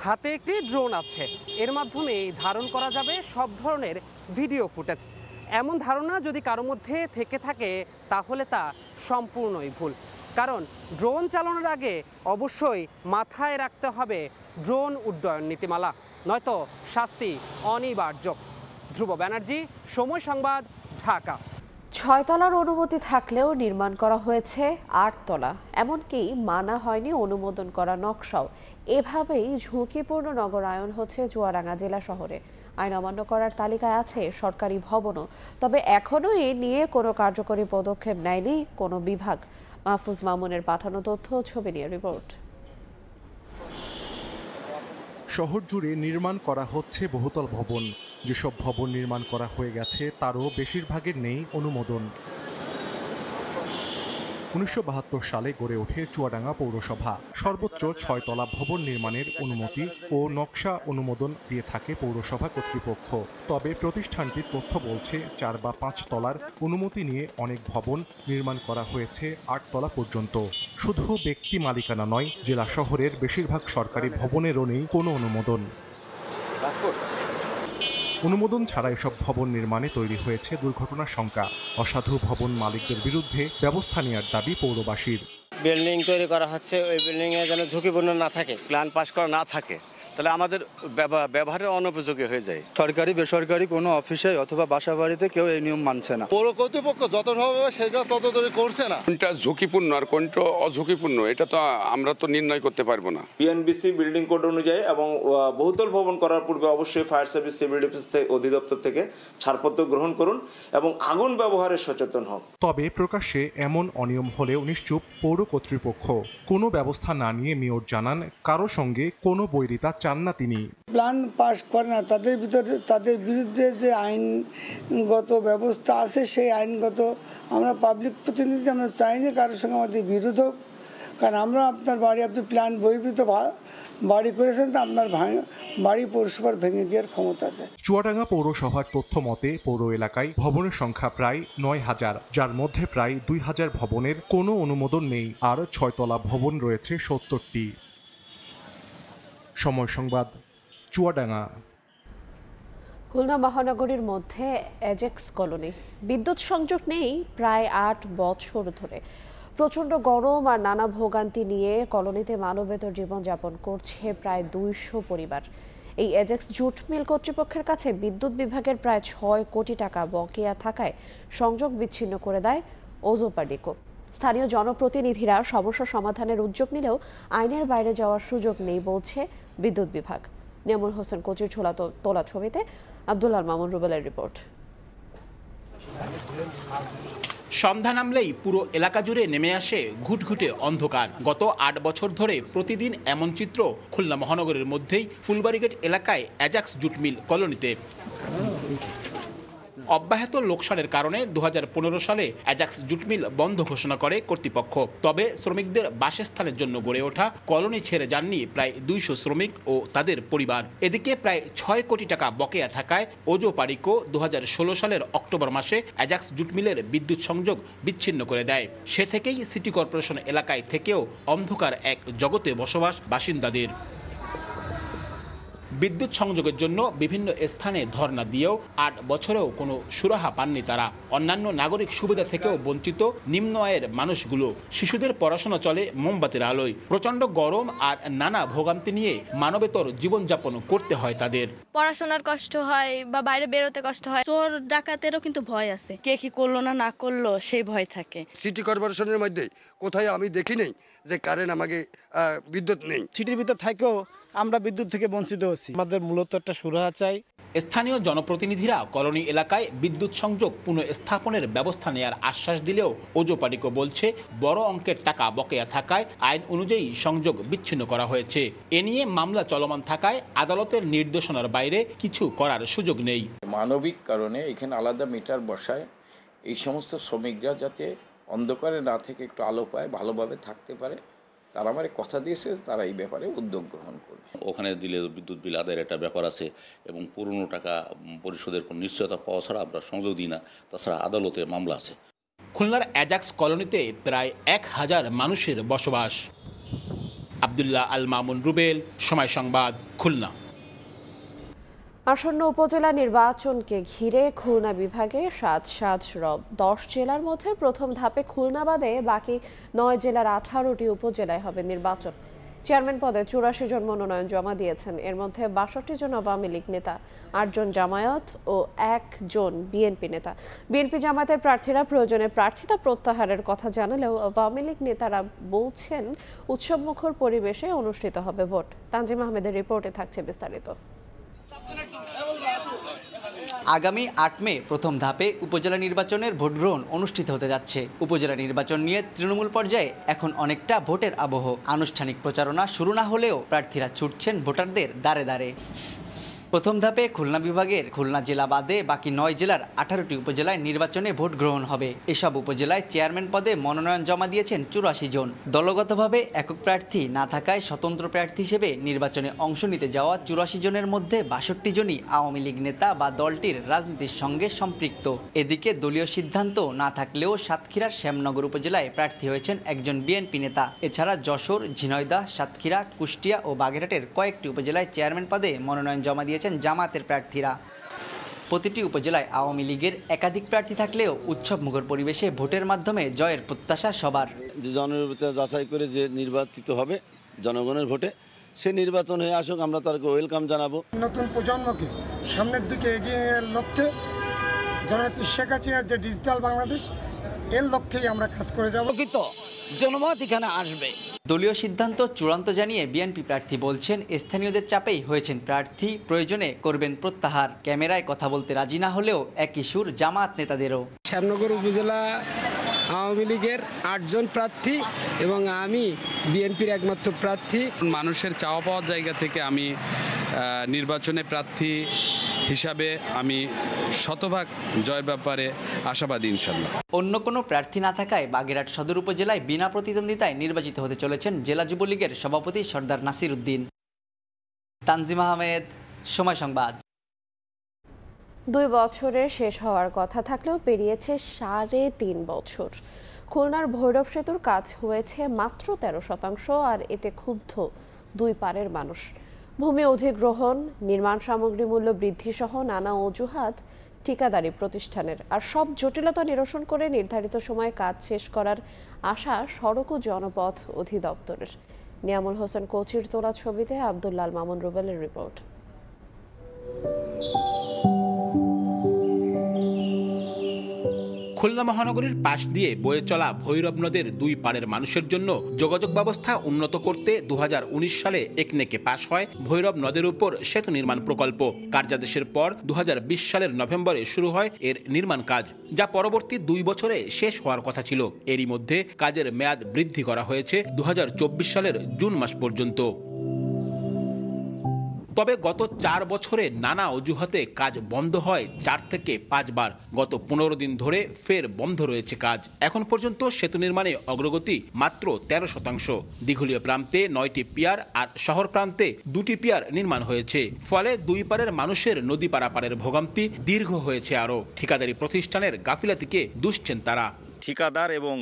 হাতে একটি ড্রোন আছে, এর মাধ্যমে ধারণ করা যাবে সব ধরনের ভিডিও ফুটেজ। এমন ধারণা যদি কারো মধ্যে থেকে থাকে তাহলে তা সম্পূর্ণই ভুল। কারণ ড্রোন চালানোর আগে অবশ্যই মাথায় রাখতে হবে ড্রোন উড্ডয়ন নীতিমালা, নয়তো শাস্তি অনিবার্য। ধ্রুব ব্যানার্জি, সময় সংবাদ, ঢাকা। 6 তলার অনুমতি থাকলেও নির্মাণ করা হয়েছে 8 তলা, এমনকি মানা হয়নি অনুমোদন করা নকশাও। এভাবেই ঝুঁকিপূর্ণ নগরায়ন হচ্ছে চুয়াডাঙ্গা জেলা শহরে। আইন অমান্য করার তালিকায় আছে সরকারি ভবনও, তবে এখনও এ নিয়ে কোনো কার্যকরী পদক্ষেপ নেয়নি কোনো বিভাগ। মাহফুজ মামুনের পাঠানো তথ্য, ছবি নিয়ে রিপোর্ট। শহর জুড়ে নির্মাণ করা হচ্ছে বহুতল ভবন। যেসব ভবন নির্মাণ করা হয়ে গেছে তারও বেশিরভাগের নেই অনুমোদন। 1972 সালে গড়ে ওঠে চুয়াডাঙ্গা পৌরসভা। সর্বোচ্চ 6 তলা ভবন নির্মাণের অনুমতি ও নকশা অনুমোদন দিয়ে থাকে পৌরসভা কর্তৃপক্ষ। তবে প্রতিষ্ঠানটির তথ্য বলছে 4 বা 5 তলার অনুমতি নিয়ে অনেক ভবন নির্মাণ করা হয়েছে 8 তলা পর্যন্ত। শুধু ব্যক্তি মালিকানা নয়, জেলা শহরের বেশিরভাগ সরকারি ভবনেরও নেই কোনো অনুমোদন। অনুমোদন ছাড়া এসব ভবন নির্মাণে তৈরি হয়েছে দুর্ঘটনার শঙ্কা। অসাধু ভবন মালিকদের বিরুদ্ধে ব্যবস্থা নেওয়ার দাবি পৌরবাসীর। বিল্ডিং তৈরি করা হচ্ছে, ওই বিল্ডিংয়ে যেন ঝুঁকিপূর্ণ না থাকে, প্ল্যান পাস করা না থাকে, তাহলে আমাদের ব্যবহারের অনুপযোগী হয়ে যায়। সরকারি বেসরকারি কোনো অফিসে অথবা বাসা বাড়িতে কেউ এই নিয়ম মানছে না। পৌর কর্তৃপক্ষ যত হবে সেটা তত ধরে করছে না। কোনটা ঝুঁকিপূর্ণ আর কোনটা অঝুঁকিপূর্ণ এটা তো আমরা তো নির্ণয় করতে পারবো না। বিএনবিসি বিল্ডিং কোড অনুযায়ী এবং বহুতল ভবন করার পূর্বে অবশ্যই ফায়ার সার্ভিস সিভিল ডিফেন্স অধিদপ্তর থেকে ছাড়পত্র গ্রহণ করুন এবং আগুন ব্যবহারে সচেতন হন। তবে প্রকাশ্যে এমন অনিয়ম হলেও নিশ্চুপ পৌর কর্তৃপক্ষ। কোনো ব্যবস্থা না নিয়ে মেয়র জানান, কারো সঙ্গে কোনো বৈরিতা চান না তিনি। প্ল্যান পাস করে না, তাদের বিরুদ্ধে যে আইনগত ব্যবস্থা আছে সেই আইনগত আমরা পাবলিক প্রতিনিধি আমরা চাইনি কারোর সঙ্গে আমাদের বিরোধ হোক। কারণ আমরা আপনার বাড়ি, আপনি প্ল্যান বহির্ভূত বাড়ি করেছেন, তো আপনার বাড়ি পৌরসভার ভেঙে দেওয়ার ক্ষমতা আছে। চুয়াডাঙ্গা পৌরসভার তথ্য মতে পৌর এলাকায় ভবনের সংখ্যা প্রায় ৯,০০০, যার মধ্যে প্রায় ২,০০০ ভবনের কোনো অনুমোদন নেই, আর ৬ তলা ভবন রয়েছে ৭০টি। সময় সংবাদ, চুয়াডাঙ্গা। খুলনা মহানগরীর মধ্যে এজেক্স কলোনি, বিদ্যুৎ সংযোগ নেই প্রায় ৮ বছর ধরে। প্রচণ্ড গরম আর নানা ভোগান্তি নিয়ে কলোনিতে মানবেতর জীবনযাপন করছে প্রায় ২০০ পরিবার। এই এজেক্স জুট মিল কর্তৃপক্ষের কাছে বিদ্যুৎ বিভাগের প্রায় ৬ কোটি টাকা বকেয়া থাকায় সংযোগ বিচ্ছিন্ন করে দেয় ওজোপাডিকো। স্থানীয় জনপ্রতিনিধিরা সমস্যা সমাধানের উদ্যোগ নিলেও আইনের বাইরে যাওয়ার সুযোগ নেই বলছে বিদ্যুৎ বিভাগ। নিয়ামুল হোসেন কোচির তোলা ছবিতে আব্দুল্লাহ মামুন রুবেলের রিপোর্ট। সন্ধ্যা নামলেই পুরো এলাকা জুড়ে নেমে আসে ঘুটঘুটে অন্ধকার। গত ৮ বছর ধরে প্রতিদিন এমন চিত্র খুলনা মহানগরের মধ্যেই ফুলবাড়িগেট এলাকায় অ্যাজাক্স জুট মিল কলোনিতে। অব্যাহত লোকসানের কারণে ২০১৫ সালে অ্যাজাক্স জুট মিল বন্ধ ঘোষণা করে কর্তৃপক্ষ। তবে শ্রমিকদের বাসস্থানের জন্য গড়ে ওঠা কলোনি ছেড়ে যাননি প্রায় ২০০ শ্রমিক ও তাদের পরিবার। এদিকে প্রায় ৬ কোটি টাকা বকেয়া থাকায় ওজোপাডিকো ২০১৬ সালের অক্টোবর মাসে অ্যাজাক্স জুট মিলের বিদ্যুৎ সংযোগ বিচ্ছিন্ন করে দেয়। সে থেকেই সিটি কর্পোরেশন এলাকায় থেকেও অন্ধকার এক জগতে বসবাস বাসিন্দাদের। বিদ্যুৎ সংযোগের জন্য বিভিন্ন স্থানে ধর্ণা দিয়েও ৮ বছরেও কোনো সুরাহা পাননি তারা। অন্যান্য নাগরিক সুবিধা থেকেও বঞ্চিত নিম্ন আয়ের মানুষগুলো। শিশুদের পড়াশোনা চলে মোমবাতির আলোয়। প্রচণ্ড গরম আর নানা ভোগান্তি নিয়ে মানবেতর জীবনযাপন করতে হয় তাদের। পড়াশোনার কষ্ট হয় বা বাইরে বেরোতে কষ্ট হয়। চোর ডাকাতেরও কিন্তু ভয় আছে, কে কি করলো না করলো সেই ভয় থাকে। সিটি কর্পোরেশনের মধ্যে কোথায় আমি দেখি নেই যে কারেন্ট আমাকে বিদ্যুৎ নেই। সিটির ভিতর থেকেও আমরা বিদ্যুৎ থেকে বঞ্চিত হচ্ছি। আমাদের মূলত একটা সুরাহা চাই। স্থানীয় জনপ্রতিনিধিরা কলোনি এলাকায় বিদ্যুৎ সংযোগ পুনঃস্থাপনের ব্যবস্থা নেওয়ার আশ্বাস দিলেও ওজোপাডিকো বলছে বড় অঙ্কের টাকা বকেয়া থাকায় আইন অনুযায়ী সংযোগ বিচ্ছিন্ন করা হয়েছে। এ নিয়ে মামলা চলমান থাকায় আদালতের নির্দেশনার বাইরে কিছু করার সুযোগ নেই। মানবিক কারণে এখানে আলাদা মিটার বসায় এই সমস্ত শ্রমিকরা যাতে অন্ধকারে না থেকে একটু আলো পায়, ভালোভাবে থাকতে পারে, তারা আমার কথা দিয়েছে তারা এই ব্যাপারে উদ্যোগ গ্রহণ করবে। ওখানে দিলে বিদ্যুৎ বিল আদায়ের একটা ব্যাপার আছে এবং পুরনো টাকা পরিশোধের কোনো নিশ্চয়তা পাওয়া ছাড়া আমরা সংযোগ দিই না। তাছাড়া আদালতে মামলা আছে। খুলনার অ্যাজাক্স কলোনিতে প্রায় ১,০০০ মানুষের বসবাস। আব্দুল্লাহ আল মামুন রুবেল, সময় সংবাদ, খুলনা। আসন্ন উপজেলা নির্বাচনকে ঘিরে খুলনা বিভাগে ৭ রব ১০ জেলার মধ্যে প্রথম ধাপে খুলনা বাদে বাকি ৯ জেলার ১৮টি উপজেলায় হবে নির্বাচন। চেয়ারম্যান পদে ৮৪ জন মনোনয়ন জমা দিয়েছেন। এর মধ্যে ৬২ জন আওয়ামী লীগ নেতা, ৮ জন জামায়াত ও ১ জন বিএনপি নেতা। বিএনপি জামায়াতের প্রার্থীরা প্রয়োজনে প্রার্থিতা প্রত্যাহারের কথা জানালেও আওয়ামী লীগ নেতারা বলছেন উৎসবমুখর পরিবেশে অনুষ্ঠিত হবে ভোট। তানজিম আহমেদের রিপোর্টে থাকছে বিস্তারিত। আগামী ৮ মে প্রথম ধাপে উপজেলা নির্বাচনের ভোট গ্রহণ অনুষ্ঠিত হতে যাচ্ছে। উপজেলা নির্বাচন নিয়ে তৃণমূল পর্যায়ে এখন অনেকটা ভোটের আবহ। আনুষ্ঠানিক প্রচারণা শুরু না হলেও প্রার্থীরা ছুটছেন ভোটারদের দ্বারে দ্বারে। প্রথম ধাপে খুলনা বিভাগের খুলনা জেলা বাদে বাকি 9 জেলার 18টি উপজেলায় নির্বাচনে ভোট গ্রহণ হবে। এসব উপজেলায় চেয়ারম্যান পদে মনোনয়ন জমা দিয়েছেন 84 জন। দলগতভাবে একক প্রার্থী না থাকায় স্বতন্ত্র প্রার্থী হিসেবে নির্বাচনে অংশ নিতে যাওয়া 84 জনের মধ্যে 62 জনই আওয়ামী লীগ নেতা বা দলটির রাজনীতির সঙ্গে সম্পৃক্ত। এদিকে দলীয় সিদ্ধান্ত না থাকলেও সাতক্ষীরার শ্যামনগর উপজেলায় প্রার্থী হয়েছেন একজন বিএনপি নেতা। এছাড়া যশোর, ঝিনাইদহ, সাতক্ষীরা, কুষ্টিয়া ও বাগেরহাটের কয়েকটি উপজেলায় চেয়ারম্যান পদে মনোনয়ন জমা দিয়েছেন জামাতের প্রার্থীরা। প্রতিটি উপজেলায় আওয়ামী লীগের একাধিক প্রার্থী থাকলেও উৎসবমুখর পরিবেশে ভোটের মাধ্যমে জয়ের প্রত্যাশা সবার। যে জনপ্রতিনিধি যাচাই করে যে নির্বাচিত হবে জনগণের ভোটে, সে নির্বাচন হয়ে আসুক, আমরা তাকে ওয়েলকাম জানাবো। নতুন প্রজন্মকে সামনের দিকে এগিয়ে নেওয়ার লক্ষ্যে জননেত্রী শেখ হাসিনার যে ডিজিটাল বাংলাদেশ, এর লক্ষ্যেই আমরা কাজ করে যাব। জনমত এখানে আসবে। দলীয় সিদ্ধান্ত চূড়ান্ত জানিয়ে বিএনপি প্রার্থী বলছেন স্থানীয়দের চাপেই হয়েছেন প্রার্থী, প্রয়োজনে করবেন প্রত্যাহার। ক্যামেরায় কথা বলতে রাজি না হলেও একই সুর জামাত নেতাদেরও। শ্যামনগর উপজেলা আওয়ামী লীগের 8 জন প্রার্থী এবং আমি বিএনপির একমাত্র প্রার্থী। মানুষের চাওয়া পাওয়ার জায়গা থেকে আমি নির্বাচনে প্রার্থী হিসাবে আমি শতভাগ জয়ের ব্যাপারে আশাবাদী ইনশাল্লাহ। অন্য কোনো প্রার্থী না থাকায় বাগেরহাট সদর উপজেলায় বিনা প্রতিদ্বন্দ্বিতায় নির্বাচিত হতে চলেছেন জেলা যুবলীগের সভাপতি সর্দার নাসির উদ্দিন। তানজিম আহমেদ, সময় সংবাদ। 2 বছরে শেষ হওয়ার কথা থাকলেও পেরিয়েছে 3.5 বছর। খুলনার ভৈরব সেতুর কাজ হয়েছে মাত্র 13%, আর এতে ক্ষুব্ধ 2 পারের মানুষ। ভূমি অধিগ্রহণ, নির্মাণ সামগ্রী মূল্য বৃদ্ধি সহ নানা অজুহাত ঠিকাদারি প্রতিষ্ঠানের। আর সব জটিলতা নিরসন করে নির্ধারিত সময়ে কাজ শেষ করার আশা সড়ক ও জনপথ অধিদপ্তরের। নিয়ামুল হোসেন কোচির তোলা ছবিতে আব্দুল্লাল মামুন রুবেলের রিপোর্ট। খুলনা মহানগরীর পাশ দিয়ে বয়ে চলা ভৈরব নদের 2 পাড়ের মানুষের জন্য যোগাযোগ ব্যবস্থা উন্নত করতে 2019 সালে একনেকে পাশ হয় ভৈরব নদের উপর সেতু নির্মাণ প্রকল্প। কার্যাদেশের পর 2020 সালের নভেম্বরে শুরু হয় এর নির্মাণ কাজ, যা পরবর্তী 2 বছরে শেষ হওয়ার কথা ছিল। এরই মধ্যে কাজের মেয়াদ বৃদ্ধি করা হয়েছে 2024 সালের জুন মাস পর্যন্ত। তবে গত 4 বছরে নানা অজুহাতে কাজ বন্ধ হয় 4 থেকে 5 বার। গত 15 দিন ধরে ফের বন্ধ রয়েছে কাজ। এখন পর্যন্ত সেতু নির্মাণে অগ্রগতি মাত্র 13%। দীঘলীয় প্রান্তে 9টি পিয়ার আর শহর প্রান্তে 2টি পিয়ার নির্মাণ হয়েছে। ফলে 2 পারের মানুষের নদী পারাপারের ভোগান্তি দীর্ঘ হয়েছে আরও। ঠিকাদারি প্রতিষ্ঠানের গাফিলাতিকে দুষছেন তারা। ঠিকাদার এবং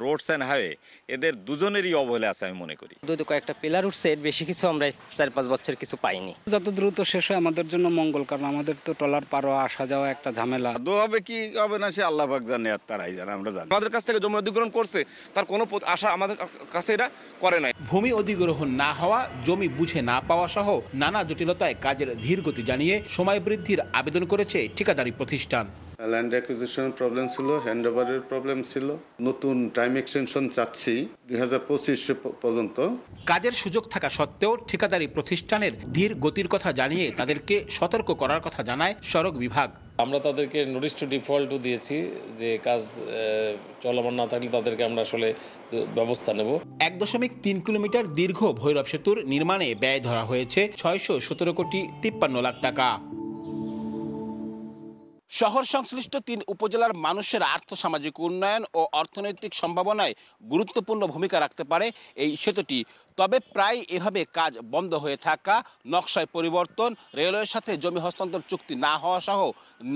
রোডস অ্যান্ড হাইওয়ে এদের দুজনেরই অবহেলা আছে আমি মনে করি। কয়েকটা পিলার উঠছে, এর বেশি কিছু আমরা 4-5 বছর কিছু পাইনি। যত দ্রুত শেষ হয় আমাদের জন্য মঙ্গল, কারণ আমাদের তো ট্রলার পারো আসা যাওয়া একটা ঝামেলা। হবে কি হবে না সে আল্লাহ পাক জানে, আর তারাই জানে, আমরা জানি। আমাদের কাছ থেকে জমি অধিগ্রহণ করছে, তার কোনো আশা আমাদের কাছে এরা করে নাই। ভূমি অধিগ্রহণ না হওয়া, জমি বুঝে না পাওয়া সহ নানা জটিলতায় কাজের ধীর গতি জানিয়ে সময় বৃদ্ধির আবেদন করেছে ঠিকাদারি প্রতিষ্ঠান। ল্যান্ড অ্যাকুইজিশনের প্রবলেম ছিল, হ্যান্ডওভারের প্রবলেম ছিল। নতুন টাইম এক্সটেনশন চাচ্ছি 2025 পর্যন্ত। কাজের সুযোগ থাকা সত্ত্বেও ঠিকাদারি প্রতিষ্ঠানের ধীর গতির কথা জানিয়ে তাদেরকে সতর্ক করার কথা জানায় সড়ক বিভাগ। আমরা তাদেরকে নোটিশ টু ডিফল্টও দিয়েছি যে কাজ চলমান না থাকলে তাদেরকে আমরা আসলে ব্যবস্থা নেব। 1.3 কিলোমিটার দীর্ঘ ভৈরব সেতুর নির্মাণে ব্যয় ধরা হয়েছে 617 কোটি 53 লাখ টাকা। শহর সংশ্লিষ্ট 3 উপজেলার মানুষের আর্থসামাজিক উন্নয়ন ও অর্থনৈতিক সম্ভাবনায় গুরুত্বপূর্ণ ভূমিকা রাখতে পারে এই সেতুটি। তবে প্রায় এভাবে কাজ বন্ধ হয়ে থাকা, নকশায় পরিবর্তন, রেলওয়ের সাথে জমি হস্তান্তর চুক্তি না হওয়া সহ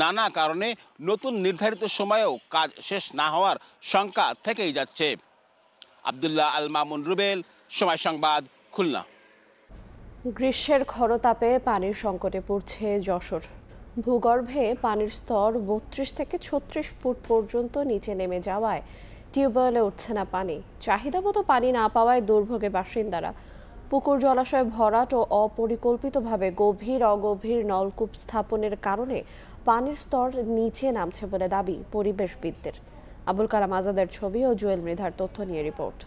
নানা কারণে নতুন নির্ধারিত সময়েও কাজ শেষ না হওয়ার শঙ্কা থেকেই যাচ্ছে। আব্দুল্লাহ আল মামুন রুবেল, সময় সংবাদ, খুলনা। গ্রীষ্মের খরতাপে পানির সংকটে পড়ছে যশোর। ভূগর্ভে পানির স্তর 32 থেকে 36 ফুট পর্যন্ত নিচে নেমে যাওয়ায় টিউবওয়েলে উঠছে না পানি। চাহিদা মতো পানি না পাওয়ায় দুর্ভোগে বাসিন্দারা। পুকুর জলাশয় ভরাট ও অপরিকল্পিতভাবে অগভীর নলকূপ স্থাপনের কারণে পানির স্তর নিচে নামছে বলে দাবি পরিবেশবিদদের। আবুল কালাম আজাদের ছবি ও জুয়েল মৃধার তথ্য নিয়ে রিপোর্ট।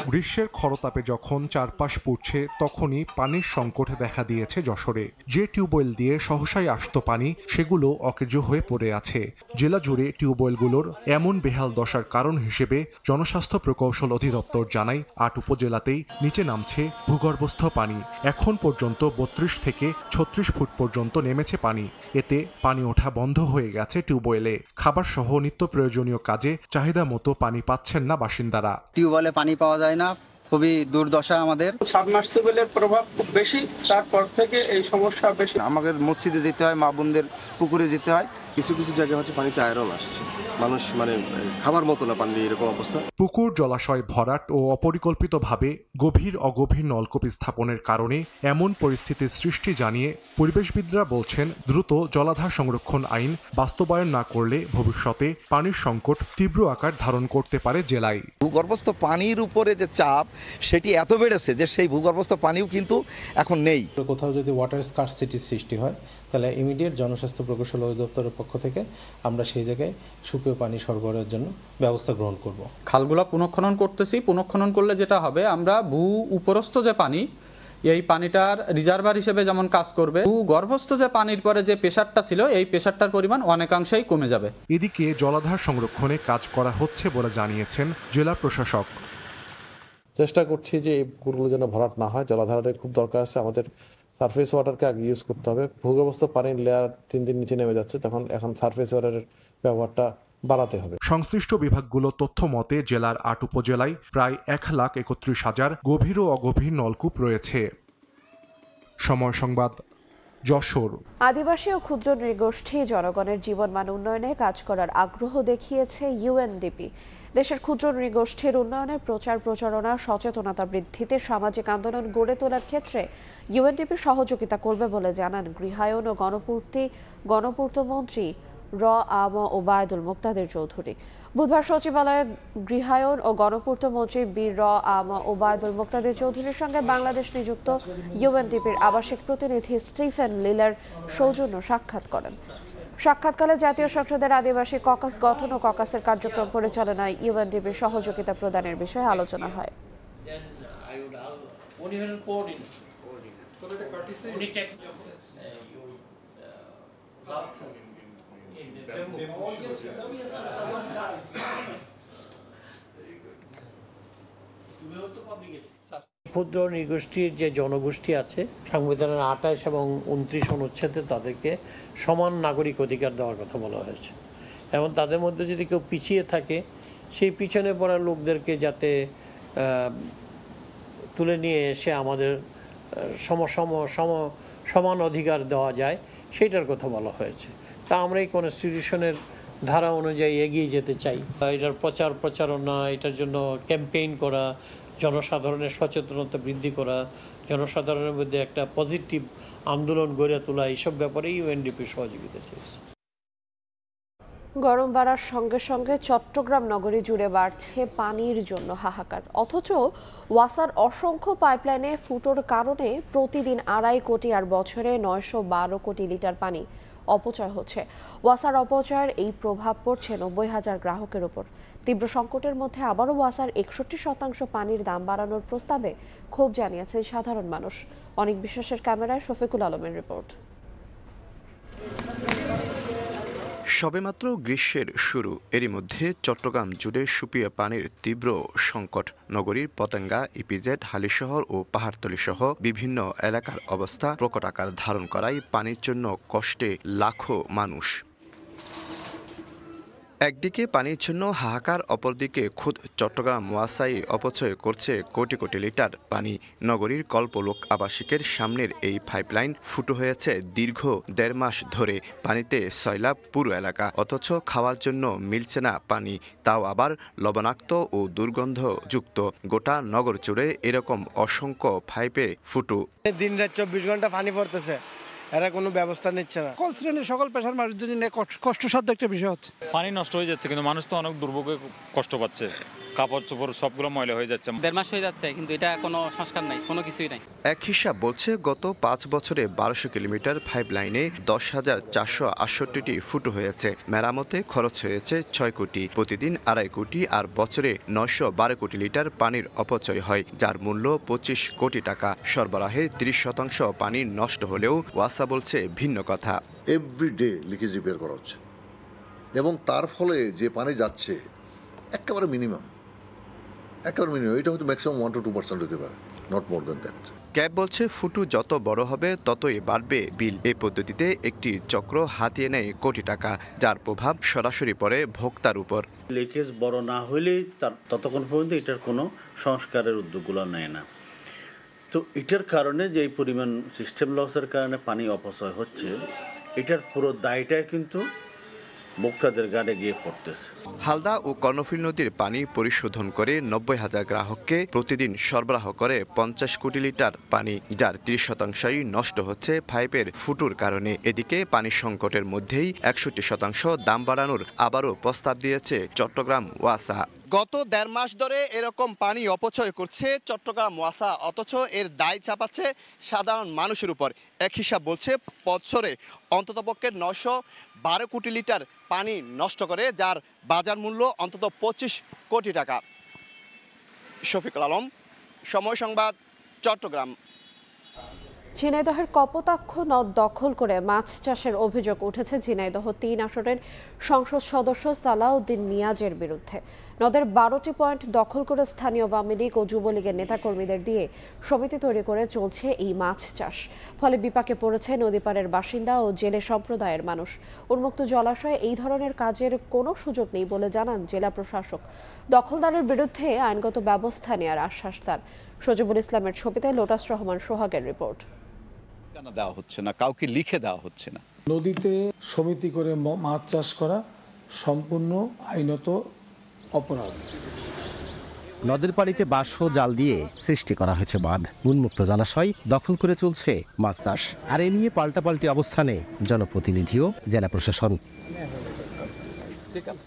গ্রীষ্মের খরতাপে যখন চারপাশ পুড়ছে তখনই পানির সংকট দেখা দিয়েছে যশোরে। যে টিউবওয়েল দিয়ে সহসাই আসতো পানি সেগুলো অকেজো হয়ে পড়ে আছে। জেলা জুড়ে টিউবওয়েলগুলোর এমন বেহাল দশার কারণ হিসেবে জনস্বাস্থ্য প্রকৌশল অধিদপ্তর জানায় ৮ উপজেলাতেই নিচে নামছে ভূগর্ভস্থ পানি। এখন পর্যন্ত ৩২ থেকে ৩৬ ফুট পর্যন্ত নেমেছে পানি। এতে পানি ওঠা বন্ধ হয়ে গেছে টিউবওয়েলে। খাবার সহ নিত্য প্রয়োজনীয় কাজে চাহিদা মতো পানি পাচ্ছেন না বাসিন্দারা। টিউবওয়েলে পানি পাওয়া যায় না, খুবই দুর্দশা আমাদের। সাবমার্সিবলের প্রভাব খুব বেশি, তারপর থেকে এই সমস্যা বেশি। আমাদের মসজিদে যেতে হয়, মা বোনদের পুকুরে যেতে হয়। কিছু কিছু জায়গায় হচ্ছে পানিতে আয়রন আসছে, মানুষ খাবার মতো না পানি, এরকম অবস্থা। পুকুর জলাশয় ভরাট ও অপরিকল্পিতভাবে গভীর অগভীর নলকূপ স্থাপনের কারণে এমন পরিস্থিতির সৃষ্টি জানিয়ে পরিবেশবিদরা বলছেন, দ্রুত জলাধার সংরক্ষণ আইন বাস্তবায়ন না করলে ভবিষ্যতে পানির সংকট তীব্র আকার ধারণ করতে পারে জেলায়। ভূগর্ভস্থ পানির উপরে যে চাপ সেটি এত বেড়েছে যে সেই ভূগর্ভস্থ পানিও কিন্তু এখন নেই। কোথাও যদি ওয়াটার স্কারসিটির সৃষ্টি হয় তাহলে ইমিডিয়েট জনস্বাস্থ্য প্রকৌশল অধিদপ্তরের পক্ষ থেকে আমরা সেই জায়গায় সুপেয় পানি সরবরাহের জন্য ব্যবস্থা গ্রহণ করব। খালগুলা পুনঃখনন করতেছি। পুনঃখনন করলে যেটা হবে, আমরা উপরস্থ যে পানি, এই পানিটার রিজার্ভার হিসেবে যেমন কাজ করবে, ভূগর্ভস্থ যে পানির পরে যে প্রেসারটা ছিল এই প্রেসারটার পরিমাণ অনেকাংশেই কমে যাবে। এদিকে জলাধার সংরক্ষণে কাজ করা হচ্ছে বলে জানিয়েছেন জেলা প্রশাসক। চেষ্টা করছি যে এই পুকুরগুলো যেন ভরাট না হয়। জলাধারের খুব দরকার আছে, আমাদের সারফেস ওয়াটারকে আগে ইউজ করতে হবে। ভূগর্ভস্থ পানির লেয়ার দিন দিন নিচে নেমে যাচ্ছে, তখন এখন সারফেস ওয়াটারের ব্যবহারটা বাড়াতে হবে। সংশ্লিষ্ট বিভাগগুলো তথ্য মতে জেলার ৮ উপজেলায় প্রায় ১,৩১,০০০ গভীর ও অগভীর নলকূপ রয়েছে। সময় সংবাদ, যশোর। আদিবাসী ও ক্ষুদ্র নৃগোষ্ঠী জনগণের জীবনমান উন্নয়নে কাজ করার আগ্রহ দেখিয়েছে ইউএনডিপি। দেশের ক্ষুদ্র নৃগোষ্ঠীর উন্নয়নে প্রচার প্রচারণা, সচেতনতা বৃদ্ধিতে সামাজিক আন্দোলন গড়ে তোলার ক্ষেত্রে ইউএনডিপি সহযোগিতা করবে বলে জানান গৃহায়ন ও গণপূর্ত মন্ত্রী ওবায়দুল মুক্তাদির চৌধুরী। বুধবার সচিবালয়ে গৃহায়ন ও গণপূর্ত মন্ত্রী ওবায়দুল মুক্তাদির চৌধুরীর সঙ্গে বাংলাদেশ নিযুক্ত ইউএনডিপির আবাসিক প্রতিনিধি স্টিফেন লিলার সৌজন্য সাক্ষাৎ করেন। সাক্ষাৎকালে জাতীয় সংসদের আদিবাসী ককাস গঠন ও ককাসের কার্যক্রম পরিচালনায় ইউএনডিপির সহযোগিতা প্রদানের বিষয়ে আলোচনা হয়। ক্ষুদ্র নৃগোষ্ঠীর যে জনগোষ্ঠী আছে, সংবিধানের ২৮ এবং ২৯ অনুচ্ছেদে তাদেরকে সমান নাগরিক অধিকার দেওয়ার কথা বলা হয়েছে এবং তাদের মধ্যে যদি কেউ পিছিয়ে থাকে সেই পিছনে পড়া লোকদেরকে যাতে তুলে নিয়ে এসে আমাদের সমান অধিকার দেওয়া যায় সেইটার কথা বলা হয়েছে। তা আমরা এই কনস্টিটিউশনের ধারা অনুযায়ী এগিয়ে যেতে চাই। এটার প্রচারণা, এটার জন্য ক্যাম্পেইন করা, জনসাধারণের সচেতনতা বৃদ্ধি করা, জনসাধারণের মধ্যে একটা পজিটিভ আন্দোলন গড়ে তোলা, এইসব ব্যাপারে ইউএনডিপি সহযোগিতা চেয়েছে। গরম বাড়ার সঙ্গে সঙ্গে চট্টগ্রাম নগরী জুড়ে বাড়ছে পানির জন্য হাহাকার। অথচ ওয়াসার অসংখ্য পাইপলাইনে ফুটোর কারণে প্রতিদিন ২.৫ কোটি আর বছরে ৯১২ কোটি লিটার পানি অপচয় হচ্ছে। ওয়াসার অপচয়ের এই প্রভাব পড়ছে ৯০,০০০ গ্রাহকের উপর। তীব্র সংকটের মধ্যে আবারও ওয়াসার ৬১% পানির দাম বাড়ানোর প্রস্তাবে ক্ষোভ জানিয়েছে সাধারণ মানুষ। অনেক বিশ্বাসের ক্যামেরায় শফিকুল আলমের রিপোর্ট। সবেমাত্র গ্রীষ্মের শুরু, এরই মধ্যে চট্টগ্রাম জুড়ে সুপেয় পানির তীব্র সংকট। নগরীর পতেঙ্গা, ইপিজেড, হালিশহর ও পাহাড়তলী সহ বিভিন্ন এলাকার অবস্থা প্রকট আকার ধারণ করায় পানির জন্য কষ্টে লাখো মানুষ। একদিকে পানির জন্য হাহাকার, অপরদিকে খোদ চট্টগ্রাম ওয়াসাই অপচয় করছে কোটি কোটি লিটার পানি। নগরীর কল্পলোক আবাসিকের সামনের এই পাইপলাইন ফুটো হয়েছে দীর্ঘ ১.৫ মাস ধরে। পানিতে সয়লাব পুরো এলাকা, অথচ খাওয়ার জন্য মিলছে না পানি, তাও আবার লবণাক্ত ও দুর্গন্ধযুক্ত। গোটা নগর জুড়ে এরকম অসংখ্য পাইপে ফুটো। দিন রাত ২৪ ঘন্টা পানি পড়তেছে, এরা কোনো ব্যবস্থা নিচ্ছে না। সকল শ্রেণীর সকল পেশার মানুষের জন্য কষ্টসাধ্য একটা বিষয় হচ্ছে। পানি নষ্ট হয়ে যাচ্ছে, কিন্তু মানুষ তো অনেক দুর্ভোগে কষ্ট পাচ্ছে। কাপড় চোপড় সবগুলো ময়লা হয়ে যাচ্ছে। 1.5 মাস হয়ে যাচ্ছে, কিন্তু এটা কোনো সংস্কার নাই, কোনো কিছুই নাই। এক হিসাব বলছে গত 5 বছরে 1200 কিলোমিটার পাইপলাইনে 10,468টি ফুটো হয়েছে। মেরামতে খরচ হয়েছে 6 কোটি, প্রতিদিন 2.5 কোটি, আর বছরে 912 কোটি লিটার পানির অপচয় হয়, যার মূল্য 25 কোটি টাকা। সরবরাহের 30% পানি নষ্ট হলেও ওয়াসা বলছে ভিন্ন কথা। এভরিডে লিকেজ রিপেয়ার করা হচ্ছে এবং তার ফলে যে পানি যাচ্ছে একেবারে মিনিমাম, এটা হয়তো ম্যাক্সিমাম 1 to 2% হতে পারে, not more than that. Cab বলছে ফুটু যত বড় হবে ততই বাড়বে বিল। এই পদ্ধতিতে একটি চক্র হাতিয়ে নেয় কোটি টাকা, যার প্রভাব সরাসরি পড়ে ভোক্তার উপর। লিকেজ বড় না হলেই ততক্ষণ পর্যন্ত এটার কোনো সংস্কারের উদ্যোগগুলো নেয় না। তো এটার কারণে যে এই পরিমাণ সিস্টেম লসের কারণে পানি অপচয় হচ্ছে, এটার পুরো দায়টাই কিন্তু ভোক্তাদের গাড়ে গিয়ে পড়তেছে। হালদা ও কর্ণফুলী নদীর পানি পরিশোধন করে 90,000 গ্রাহককে প্রতিদিন সরবরাহ করে 50 কোটি লিটার পানি, যার 30% নষ্ট হচ্ছে পাইপের ফুটোর কারণে। এদিকে পানি সংকটের মধ্যেই 61% দাম বাড়ানোর আবারও প্রস্তাব দিয়েছে চট্টগ্রাম ওয়াসা। গত 1.5 মাস ধরে এরকম পানি অপচয় করছে চট্টগ্রাম ওয়াসা, অথচ এর দায় চাপাচ্ছে সাধারণ মানুষের উপর। এক হিসাব বলছে বছরে অন্ততপক্ষে 912 কোটি লিটার পানি নষ্ট করে, যার বাজার মূল্য অন্তত 25 কোটি টাকা। শফিকুল আলম, সময় সংবাদ, চট্টগ্রাম। ঝিনাইদহের কপোতাক্ষ নদ দখল করে মাছ চাষের অভিযোগ উঠেছে ঝিনাইদহ 3 আসনের সংসদ সদস্য সালাউদ্দিন মিয়াজের বিরুদ্ধে। নদের 12টি পয়েন্ট দখল করে স্থানীয় আওয়ামী লীগ ও যুবলীগের নেতাকর্মীদের দিয়ে সমিতি তৈরি করে চলছে এই মাছ চাষ। ফলে বিপাকে পড়েছে নদীপাড়ের বাসিন্দা ও জেলে সম্প্রদায়ের মানুষ। উন্মুক্ত জলাশয়ে এই ধরনের কাজের কোনো সুযোগ নেই বলে জানান জেলা প্রশাসক। দখলদারের বিরুদ্ধে আইনগত ব্যবস্থা নেওয়ার আশ্বাস তার। সজিবুল ইসলামের ছবিতে লোটাস রহমান সোহাগের রিপোর্ট। দেওয়া হচ্ছে না, কাউকে লিখে দেওয়া হচ্ছে না। নদীতে সমিতি করে মাছ চাষ করা সম্পূর্ণ আইনত অপরাধ। নদীর পানিতে বাঁশ ও জাল দিয়ে সৃষ্টি করা হয়েছে বাঁধ। উন্মুক্ত জলাশয় দখল করে চলছে মাছ চাষ। আর এ নিয়ে পাল্টাপাল্টি অবস্থানে জনপ্রতিনিধি ও জেলা প্রশাসন।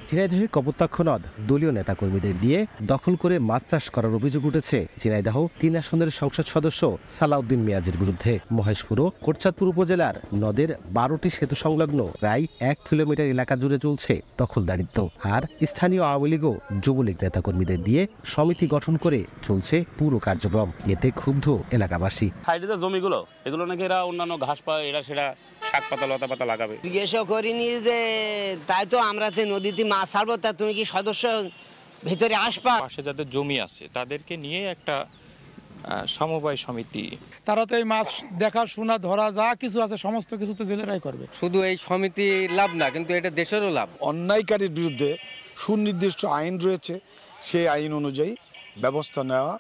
ঝিনাইদহে কপোতাক্ষ নদ দলীয় নেতাকর্মীদের দিয়ে দখল করে মাছ চাষ করার অভিযোগ উঠেছে ঝিনাইদহ 3 আসনের সংসদ সদস্য সালাউদ্দিন মিয়াজের বিরুদ্ধে। মহেশপুর ও কোটচাঁদপুর উপজেলার নদের 12টি সেতু সংলগ্ন প্রায় 1 কিলোমিটার এলাকা জুড়ে চলছে দখলদারিত্ব। আর স্থানীয় আওয়ামী লীগ ও যুবলীগ নেতাকর্মীদের দিয়ে সমিতি গঠন করে চলছে পুরো কার্যক্রম। এতে ক্ষুব্ধ এলাকাবাসী। জমিগুলো এগুলো নাকি এরা অন্যান্য ঘাস পায়, এরা সেটা শাক পাতা লতা পাতা লাগাবে। জিজ্ঞাসা করিনি যে তাই তো আমরা নদীতে মাছ ছাড়বো, তা তুমি কি সদস্য ভিতরে আসবা? পাশে যাদের জমি আছে তাদেরকে নিয়ে একটা সমবায় সমিতি, তারা তো এই মাছ দেখা শোনা ধরা যা কিছু আছে সমস্ত কিছু তো জেলেরাই করবে। শুধু এই সমিতি লাভ না, কিন্তু এটা দেশেরও লাভ। অন্যায়কারীর বিরুদ্ধে সুনির্দিষ্ট আইন রয়েছে, সেই আইন অনুযায়ী ব্যবস্থা নেওয়া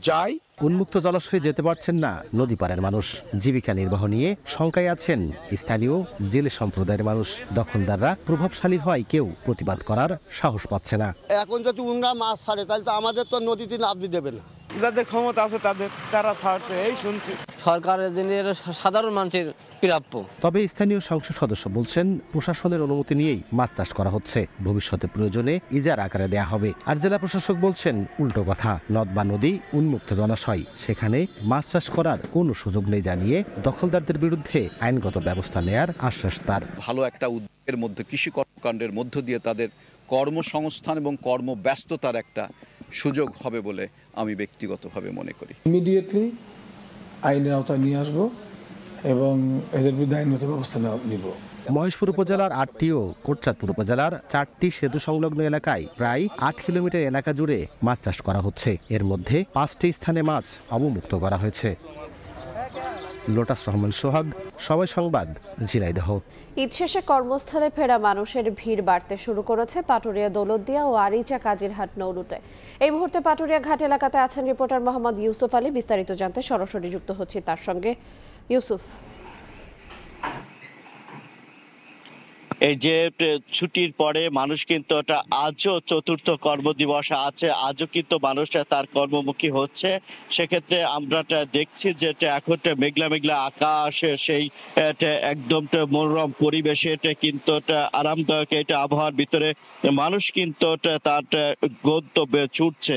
যায়। উন্মুক্ত জলাশয়ে যেতে পারছেন না নদীপাড়ের মানুষ। জীবিকা নির্বাহ নিয়ে শঙ্কায় আছেন স্থানীয় জেলে সম্প্রদায়ের মানুষ। দখলদাররা প্রভাবশালী হয়, কেউ প্রতিবাদ করার সাহস পাচ্ছে না। এখন যদি উনরা মাছ ছাড়ে তাহলে তো আমাদের তো নদীতে নামতে দেবে না। যাদের ক্ষমতা আছে তারা ছাড়ছে, এই শুনছি। সরকারের জন্য সাধারণ মানুষের প্রাপ্য। তবে স্থানীয় সংসদ সদস্য বলছেন প্রশাসনের অনুমতি নিয়েই মাছ চাষ করা হচ্ছে। ভবিষ্যতে প্রয়োজনে ইজারা আকারে দেয়া হবে। আর জেলা প্রশাসক বলছেন উল্টো কথা। নদ বা নদী উন্মুক্ত জলাশয়, সেখানে মাছ চাষ করার কোনো সুযোগ নেই জানিয়ে দখলদারদের বিরুদ্ধে আইনগত ব্যবস্থা নেয়ার আশ্বাস তার। ভালো একটা উদ্যোগের মধ্যে, কৃষি কর্মকাণ্ডের মধ্য দিয়ে তাদের কর্মসংস্থান এবং কর্মব্যস্ততার একটা সুযোগ হবে বলে আমি ব্যক্তিগতভাবে মনে করি। ইমিডিয়েটলি আইনের আওতায় নিয়ে আসবো এবং এদের বিরুদ্ধে আইনগত ব্যবস্থা নিব। মহেশপুর উপজেলার 8টি ও কোটচাঁদপুর উপজেলার 4টি সেতু সংলগ্ন এলাকায় প্রায় 8 কিলোমিটার এলাকা জুড়ে মাছ চাষ করা হচ্ছে। এর মধ্যে 5টি স্থানে মাছ অবমুক্ত করা হয়েছে। লোটাস রহমান সোহাগ, সময় সংবাদ, ঝিনাইদহ। ঈদ শেষে কর্মস্থলে ফেরা মানুষের ভিড় বাড়তে শুরু করেছে পাটুরিয়া, দৌলতদিয়া ও আরিচা কাজিরহাট নৌরুটে। এই মুহূর্তে পাটুরিয়া ঘাট এলাকাতে আছেন রিপোর্টার মোহাম্মদ ইউসুফ আলী। বিস্তারিত জানতে সরাসরি যুক্ত হচ্ছে তার সঙ্গে। ইউসুফ। এই যে ছুটির পরে মানুষ কিন্তু এটা আজও চতুর্থ কর্মদিবস আছে, আজও কিন্তু মানুষ তার কর্মমুখী হচ্ছে। সেক্ষেত্রে আমরা দেখছি যে এখন মেঘলা মেঘলা আকাশ, সেই একদম মনোরম পরিবেশে কিন্তু আরামদায়ক এটা আবহাওয়ার ভিতরে মানুষ কিন্তু তার গন্তব্যে ছুটছে।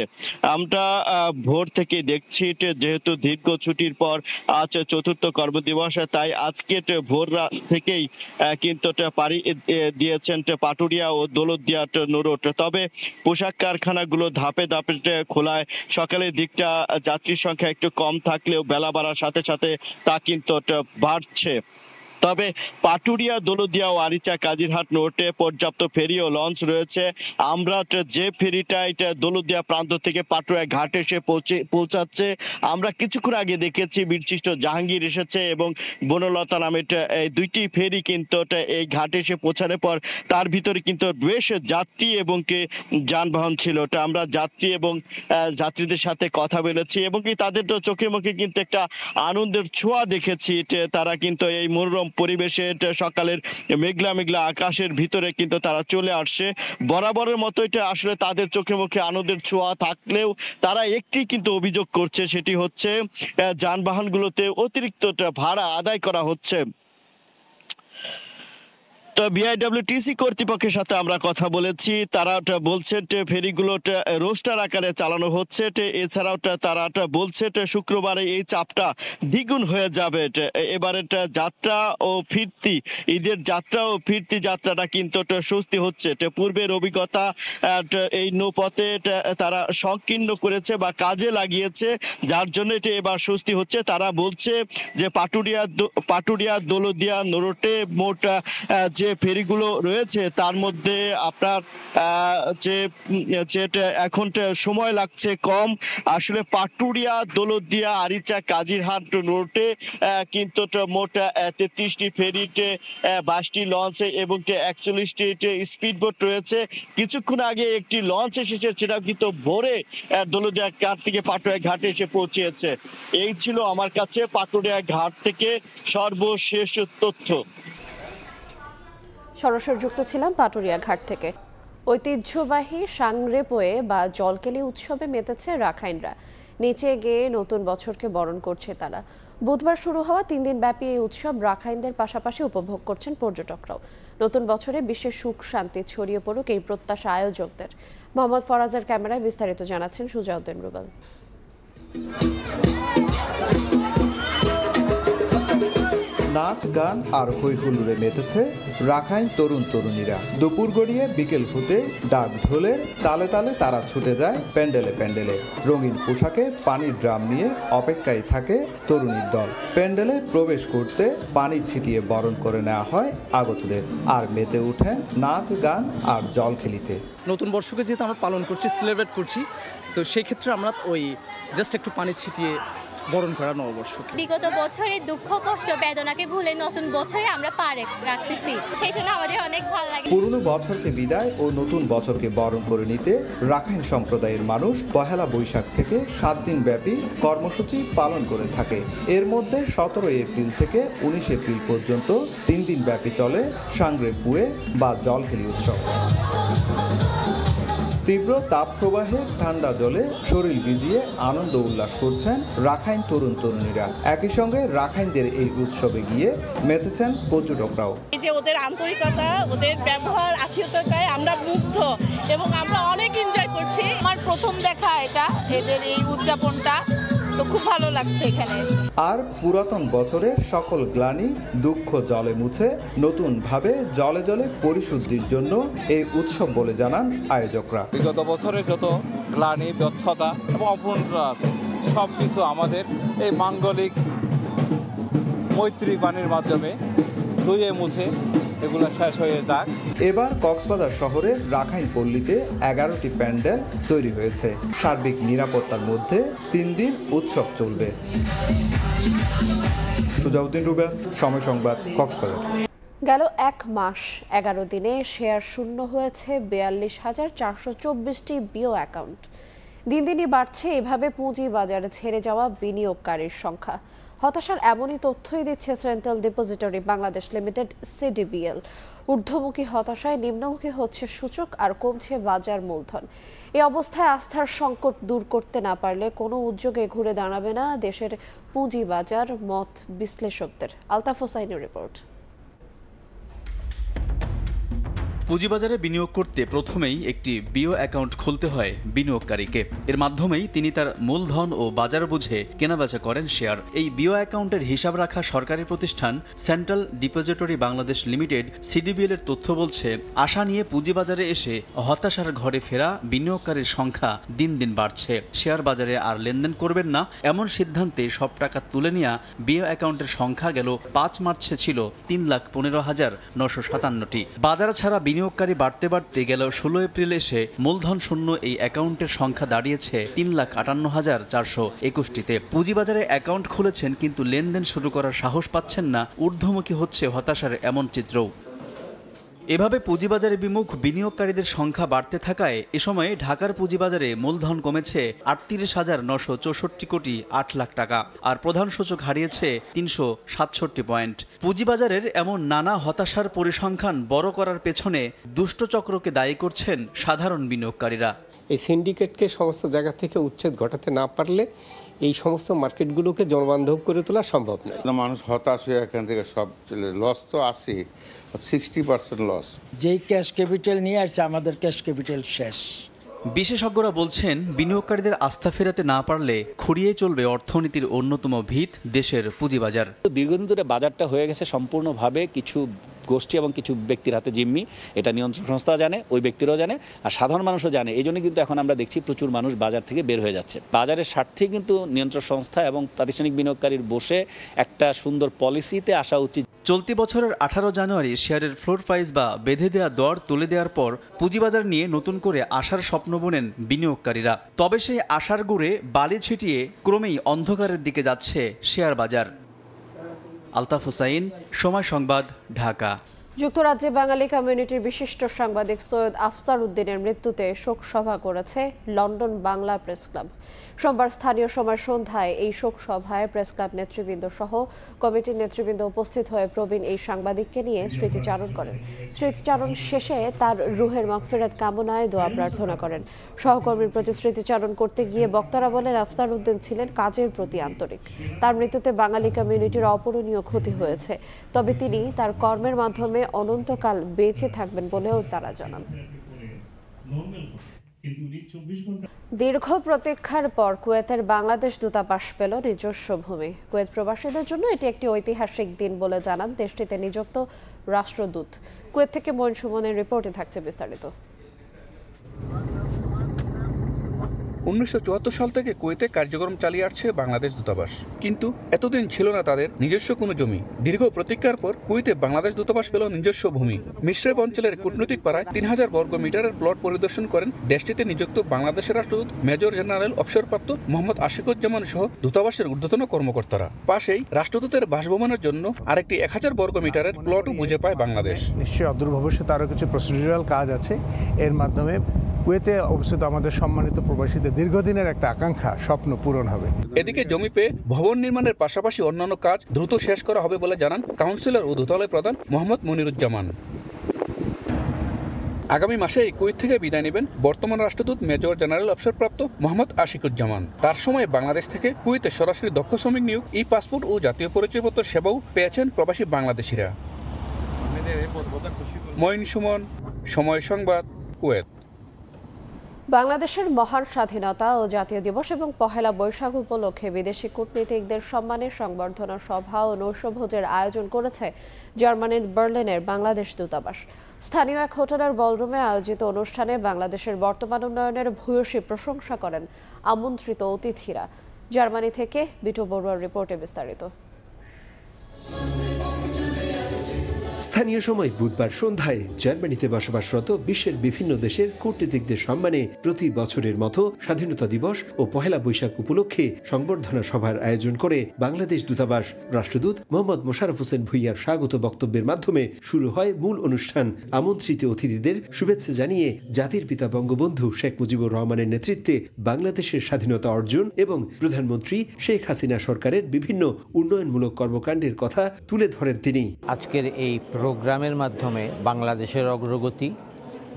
আমরা ভোর থেকে দেখছি যেহেতু দীর্ঘ ছুটির পর আজ চতুর্থ কর্মদিবস, তাই আজকে ভোর থেকেই কিন্তু পাড়ি দিয়েছেন পাটুরিয়া ও দৌলতদিয়া নোরট। তবে পোশাক কারখানাগুলো ধাপে ধাপে খোলায় সকালের দিকটা যাত্রীর সংখ্যা একটু কম থাকলেও বেলা বাড়ার সাথে সাথে তা কিন্তু বাড়ছে। তবে পাটুরিয়া, দৌলতদিয়া ও আরিচা কাজিরহাট নোটে পর্যাপ্ত ফেরি ও লঞ্চ রয়েছে। আমরা যে ফেরিটা এটা দৌলতদিয়া প্রান্ত থেকে পাটুরিয়া ঘাটে এসে পৌঁছাচ্ছে, আমরা কিছুক্ষণ আগে দেখেছি বীরশ্রেষ্ঠ জাহাঙ্গীর এসেছে এবং বনলতা নামের এই দুইটি ফেরি কিন্তু এই ঘাটে এসে পৌঁছানোর পর তার ভিতরে কিন্তু বেশ যাত্রী এবং যানবাহন ছিল। আমরা যাত্রী এবং যাত্রীদের সাথে কথা বলেছি এবং তাদের তো চোখে মুখে কিন্তু একটা আনন্দের ছোঁয়া দেখেছি। তারা কিন্তু এই মনোরম পরিবেশে সকালের মেঘলা মেঘলা আকাশের ভিতরে কিন্তু তারা চলে আসছে। বরাবরের মতো এটা আসলে তাদের চোখে মুখে আনন্দের ছোঁয়া থাকলেও তারা একটি কিন্তু অভিযোগ করছে, সেটি হচ্ছে যানবাহনগুলোতে অতিরিক্ত ভাড়া আদায় করা হচ্ছে। তো বিআইডব্লিউটিসি কর্তৃপক্ষের সাথে আমরা কথা বলেছি, তারা বলছে ফেরিগুলো রোস্টার আকারে চালানো হচ্ছে। এছাড়াও তারা বলছে শুক্রবারে এই চাপটা দ্বিগুণ হয়ে যাবে। এবারে যাত্রা ও ফিরতি, ঈদের যাত্রা ও ফিরতি যাত্রাটা কিন্তু স্বস্তি হচ্ছে। পূর্বের অভিজ্ঞতা এই নৌপথে তারা সংকীর্ণ করেছে বা কাজে লাগিয়েছে, যার জন্য এটা এবার স্বস্তি হচ্ছে। তারা বলছে যে পাটুরিয়া, দৌলতদিয়া, নোরটে মোট যে ফেরিগুলো রয়েছে তার মধ্যে আপনার যে এখন সময় লাগছে কম। আসলে পাটুরিয়া, দৌলতদিয়া, আরিচা, কাজিরহাট রোডে কিন্তু মোট 33টি ফেরিতে 22টি লঞ্চ এবং 41টি স্পিডবোট রয়েছে। কিছুক্ষণ আগে একটি লঞ্চ এসেছে, সেটা কিন্তু ভোরে দৌলতদিয়া ঘাট থেকে পাটুরিয়া ঘাটে এসে পৌঁছেছে। এই ছিল আমার কাছে পাটুরিয়া ঘাট থেকে সর্বশেষ তথ্য। সরাসরি যুক্ত ছিলাম পাটুরিয়া ঘাট থেকে। ঐতিহ্যবাহী সাংরেপোয়ে বা জলকেলি উৎসবে মেতেছে রাখাইনরা। নিচে গিয়ে নতুন বছরকে বরণ করছে তারা। বুধবার শুরু হওয়া 3 দিন ব্যাপী এই উৎসব রাখাইনদের পাশাপাশি উপভোগ করছেন পর্যটকরাও। নতুন বছরে বিশ্বের সুখ শান্তি ছড়িয়ে পড়ুক এই প্রত্যাশা আয়োজকদের। মোহাম্মদ ফরাজের ক্যামেরায় বিস্তারিত জানাচ্ছেন সুজাউদ্দিন রুবেল। নাচ, গান আর হই হুল্লোড়ে মেতেছে রাখাইন তরুণ তরুণীরা। দুপুর গড়িয়ে বিকেল হতে ডাক ঢোলের তালে তালে তারা ছুটে যায় প্যান্ডেলে প্যান্ডেলে। রঙিন পোশাকে পানির ড্রাম নিয়ে অপেক্ষায় থাকে তরুণীর দল। প্যান্ডেলে প্রবেশ করতে পানি ছিটিয়ে বরণ করে নেওয়া হয় আগতদের, আর মেতে উঠেন নাচ, গান আর জল খেলিতে। নতুন বর্ষকে যেহেতু আমরা পালন করছি, সেলিব্রেট করছি, তো সেই ক্ষেত্রে আমরা ওই জাস্ট একটু পানি ছিটিয়ে বরণ করা নববর্ষ। বিগত বছরের দুঃখ কষ্ট বেদনাকে ভুলে নতুন বছরে আমরা পা রাখতেছি, সেই জন্য আমাদের অনেক ভালো লাগে। পুরনো বছরকে বিদায় ও নতুন বছরকে বরণ করে নিতে রাখাইন সম্প্রদায়ের মানুষ পহেলা বৈশাখ থেকে 7 দিন ব্যাপী কর্মসূচি পালন করে থাকে। এর মধ্যে 17 এপ্রিল থেকে 19 এপ্রিল পর্যন্ত 3 দিন ব্যাপী চলে সাংরেপুয়ে বা জলকেলি উৎসব। তীব্র তাপ প্রবাহে ঠান্ডা জলে শরীর ভিজিয়ে আনন্দ উল্লাস করছেন রাখাইন তরুণ তরুণীরা। একই সঙ্গে রাখাইনদের এই উৎসবে গিয়ে মেতেছেন পর্যটকরাও। এই যে ওদের আন্তরিকতা, ওদের ব্যবহার, আতিথ্যতায় আমরা মুগ্ধ এবং আমরা অনেক এনজয় করছি। আমার প্রথম দেখা এটা, এদের এই উদযাপনটা, তো খুব ভালো লাগছে এখানে এসে। আর পুরাতন বছরের সকল গ্লানি দুঃখ জলে মুছে নতুন ভাবে জলে জলে পরিশুদ্ধির জন্য এই উৎসব বলে জানান আয়োজকরা। বিগত বছরে যত গ্লানি, ব্যর্থতা এবং অপূর্ণতা আছে, সব কিছু আমাদের এই মাঙ্গলিক মৈত্রী বাণীর মাধ্যমে ধুয়ে মুছে এগুলো শেষ হয়ে যাক। এবার কক্সবাজার শহরের রাখাইন পল্লীতে 11টি প্যান্ডেল তৈরি হয়েছে। সার্বিক নিরাপত্তার মধ্যে 3 দিন উৎসব চলবে। সুজাউদ্দিন রুবেল, সময় সংবাদ, কক্সবাজার। গেল 1 মাস 11 দিনে শেয়ার শূন্য হয়েছে 42,424টি বিও অ্যাকাউন্ট। দিন দিনই বাড়ছে এভাবে পুঁজি বাজারে ছেড়ে যাওয়া বিনিয়োগকারীর সংখ্যা। হতাশার এমনই তথ্যই দিচ্ছে central depository Bangladesh limited CDBL. ঊর্ধ্বমুখী হতাশায় নিম্নমুখী হচ্ছে সূচক আর কমছে বাজার মূলধন। এই অবস্থায় আস্থার সংকট দূর করতে না পারলে কোনো উদ্যোগে ঘুরে দাঁড়াবে না দেশের পুঁজিবাজার, মত বিশ্লেষকদের। আলতাফ হোসাইনের রিপোর্ট। পুঁজিবাজারে বিনিয়োগ করতে প্রথমেই একটি বিও অ্যাকাউন্ট খুলতে হয় বিনিয়োগকারীকে। এর মাধ্যমেই তিনি তার মূলধন ও বাজার বুঝে কেনাবেচা করেন শেয়ার। এই বিও অ্যাকাউন্টের হিসাব রাখা সরকারি প্রতিষ্ঠান central depository Bangladesh limited CDBL এর তথ্য বলছে, আশা নিয়ে পুঁজিবাজারে এসে হতাশার ঘরে ফেরা বিনিয়োগকারীর সংখ্যা দিন দিন বাড়ছে। শেয়ার বাজারে আর লেনদেন করবেন না এমন সিদ্ধান্তে সব টাকা তুলে নেওয়া বিও অ্যাকাউন্টের সংখ্যা গেল 5 মার্চে ছিল 3,15,957টি। বাজার ছাড়া বিনিয়োগকারী বাড়তে বাড়তে গেল 16 এপ্রিল এসে মূলধন শূন্য এই অ্যাকাউন্টের সংখ্যা দাঁড়িয়েছে 3,58,421টিতে। পুঁজিবাজারে অ্যাকাউন্ট খুলেছেন কিন্তু লেনদেন শুরু করার সাহস পাচ্ছেন না, ঊর্ধ্বমুখী হচ্ছে হতাশার এমন চিত্রও। এভাবে পুঁজিবাজারে বিমুখ বিনিয়োগকারীদের সংখ্যা বাড়তে থাকায় এ সময়ে ঢাকার পুঁজিবাজারে মূলধন কমেছে 38,964 কোটি 8 লাখ টাকা, আর প্রধান সূচক হারিয়েছে 367 পয়েন্ট। পুঁজিবাজারের এমন নানা হতাশার পরিসংখ্যান বড় করার পেছনে দুষ্টচক্রকে দায়ী করছেন সাধারণ বিনিয়োগকারীরা। এই সিন্ডিকেটকে সমস্ত জায়গা থেকে উচ্ছেদ ঘটাতে না পারলে এই সমস্ত মার্কেটগুলোকে জনবান্ধব করে তোলা সম্ভব নয়। মানুষ হতাশ হয়ে এখান থেকে সব লস তো আসে, 60% লস। যেই ক্যাশ ক্যাপিটাল নিয়ে আসছে আমাদের ক্যাশ ক্যাপিটাল শেষ। বিশেষজ্ঞরা বলছেন, বিনিয়োগকারীদের আস্থা ফেরাতে না পারলে খুঁড়িয়ে চলবে অর্থনীতির অন্যতম ভিত দেশের পুঁজিবাজার। দীর্ঘদিন ধরে বাজারটা হয়ে গেছে সম্পূর্ণভাবে কিছু গোষ্ঠী এবং কিছু ব্যক্তির হাতে জিম্মি। এটা নিয়ন্ত্রণ সংস্থা জানে, ওই ব্যক্তিরাও জানে, আর সাধারণ মানুষও জানে। এই জন্য কিন্তু এখন আমরা দেখছি প্রচুর মানুষ বাজার থেকে বের হয়ে যাচ্ছে। বাজারের স্বার্থে কিন্তু নিয়ন্ত্রণ সংস্থা এবং প্রাতিষ্ঠানিক বিনিয়োগকারীর বসে একটা সুন্দর পলিসিতে আসা উচিত। চলতি বছরের 18 জানুয়ারি শেয়ারের ফ্লোর প্রাইস বা বেঁধে দেওয়া দর তুলে দেওয়ার পর পুঁজিবাজার নিয়ে নতুন করে আশার স্বপ্ন বোনেন বিনিয়োগকারীরা। তবে সেই আশার গুড়ে বালি ছিটিয়ে ক্রমেই অন্ধকারের দিকে যাচ্ছে শেয়ার বাজার। আলতাফ হোসাইন, সময় সংবাদ, ঢাকা। যুক্তরাজ্যে বাঙালি কমিউনিটির বিশিষ্ট সাংবাদিক সৈয়দ আফসার উদ্দিনের মৃত্যুতে শোক সভা করেছে লন্ডন বাংলা প্রেস ক্লাব। সোমবার স্থানীয় সময় সন্ধ্যায় এই শোক সভায় প্রেস ক্লাব নেতৃবৃন্দ সহ কমিটির নেতৃবৃন্দ উপস্থিত হয়ে প্রবীণ এই সাংবাদিককে নিয়ে স্মৃতিচারণ করেন। স্মৃতিচারণ শেষে তার রুহের মাগফিরাত কামনায় দোয়া প্রার্থনা করেন। সহকর্মীর প্রতি স্মৃতিচারণ করতে গিয়ে বক্তারা বলেন, আফসার উদ্দিন ছিলেন কাজের প্রতি আন্তরিক। তার মৃত্যুতে বাঙালি কমিউনিটির অপূরণীয় ক্ষতি হয়েছে, তবে তিনি তার কর্মের মাধ্যমে অনন্তকাল বেঁচে থাকবেন বলেও তারা জানান। দীর্ঘ প্রতীক্ষার পর কুয়েতের বাংলাদেশ দূতাবাস পেল নিজস্ব ভূমি। কুয়েত প্রবাসীদের জন্য এটি একটি ঐতিহাসিক দিন বলে জানান দেশটিতে নিযুক্ত রাষ্ট্রদূত। কুয়েত থেকে মঈন সুমনের রিপোর্টে থাকছে বিস্তারিত। 1974 সাল থেকে কুয়েতে কার্যক্রম চালিয়ে আসছে বাংলাদেশ দূতাবাস, কিন্তু এতদিন ছিল না তাদের নিজস্ব কোনো জমি। দীর্ঘ প্রতীক্ষার পর কুয়েতে বাংলাদেশ দূতাবাস পেল নিজস্ব ভূমি। মিশরেফ অঞ্চলের কূটনৈতিক পাড়ায় 3000 বর্গ মিটারের প্লট পরিদর্শন করেন দেশটিতে নিযুক্ত বাংলাদেশের রাষ্ট্রদূত মেজর জেনারেল অবসরপ্রাপ্ত মোহাম্মদ আশিকুজ্জামান সহ দূতাবাসের ঊর্ধ্বতন কর্মকর্তারা। পাশেই রাষ্ট্রদূতের বাসভবনের জন্য আরেকটি 1000 বর্গ মিটারের প্লটও বুঝে পায় বাংলাদেশ। নিশ্চয়ই অদূর ভবিষ্যতে আরও কিছু প্রসিডিউরাল কাজ আছে, এর মাধ্যমে কুয়েতে অবস্থিত আমাদের সম্মানিত প্রবাসীদের দীর্ঘদিনের একটা আকাঙ্ক্ষা, স্বপ্ন পূরণ হবে। এদিকে জমি পেয়ে ভবন নির্মাণের পাশাপাশি অন্যান্য কাজ দ্রুত শেষ করা হবে বলে জানান কাউন্সিলর ও দূতালয় প্রধান মোহাম্মদ মনিরুজ্জামান। আগামী মাসে কুয়েত থেকে বিদায় নেবেন বর্তমান রাষ্ট্রদূত মেজর জেনারেল অবসরপ্রাপ্ত মোহাম্মদ আশিকুজ্জামান। তার সময় বাংলাদেশ থেকে কুয়েতে সরাসরি দক্ষ শ্রমিক নিয়োগ, ই পাসপোর্ট ও জাতীয় পরিচয়পত্র সেবাও পেয়েছেন প্রবাসী বাংলাদেশিরা। মঈন সুমন, সময় সংবাদ, কুয়েত। বাংলাদেশের মহান স্বাধীনতা ও জাতীয় দিবস এবং পহেলা বৈশাখ উপলক্ষে বিদেশি কূটনীতিকদের সম্মানে সংবর্ধনা সভা ও নৈশভোজের আয়োজন করেছে জার্মানির বার্লিনের বাংলাদেশ দূতাবাস। স্থানীয় এক হোটেলের বলরুমে আয়োজিত অনুষ্ঠানে বাংলাদেশের বর্তমান উন্নয়নের ভূয়সী প্রশংসা করেন আমন্ত্রিত অতিথিরা। জার্মানি থেকে বিটু বড়ুয়ার রিপোর্টে বিস্তারিত। স্থানীয় সময় বুধবার সন্ধ্যায় জার্মানিতে বসবাসরত বিশ্বের বিভিন্ন দেশের কূটনীতিকদের সম্মানে প্রতি বছরের মতো স্বাধীনতা দিবস ও পহেলা বৈশাখ উপলক্ষে সংবর্ধনা সভার আয়োজন করে বাংলাদেশ দূতাবাস। রাষ্ট্রদূত মোহাম্মদ মোশাররফ হোসেন ভূঁইয়ার স্বাগত বক্তব্যের মাধ্যমে শুরু হয় মূল অনুষ্ঠান। আমন্ত্রিত অতিথিদের শুভেচ্ছা জানিয়ে জাতির পিতা বঙ্গবন্ধু শেখ মুজিবুর রহমানের নেতৃত্বে বাংলাদেশের স্বাধীনতা অর্জন এবং প্রধানমন্ত্রী শেখ হাসিনা সরকারের বিভিন্ন উন্নয়নমূলক কর্মকাণ্ডের কথা তুলে ধরেন তিনি। আজকের এই প্রোগ্রামের মাধ্যমে বাংলাদেশের অগ্রগতি,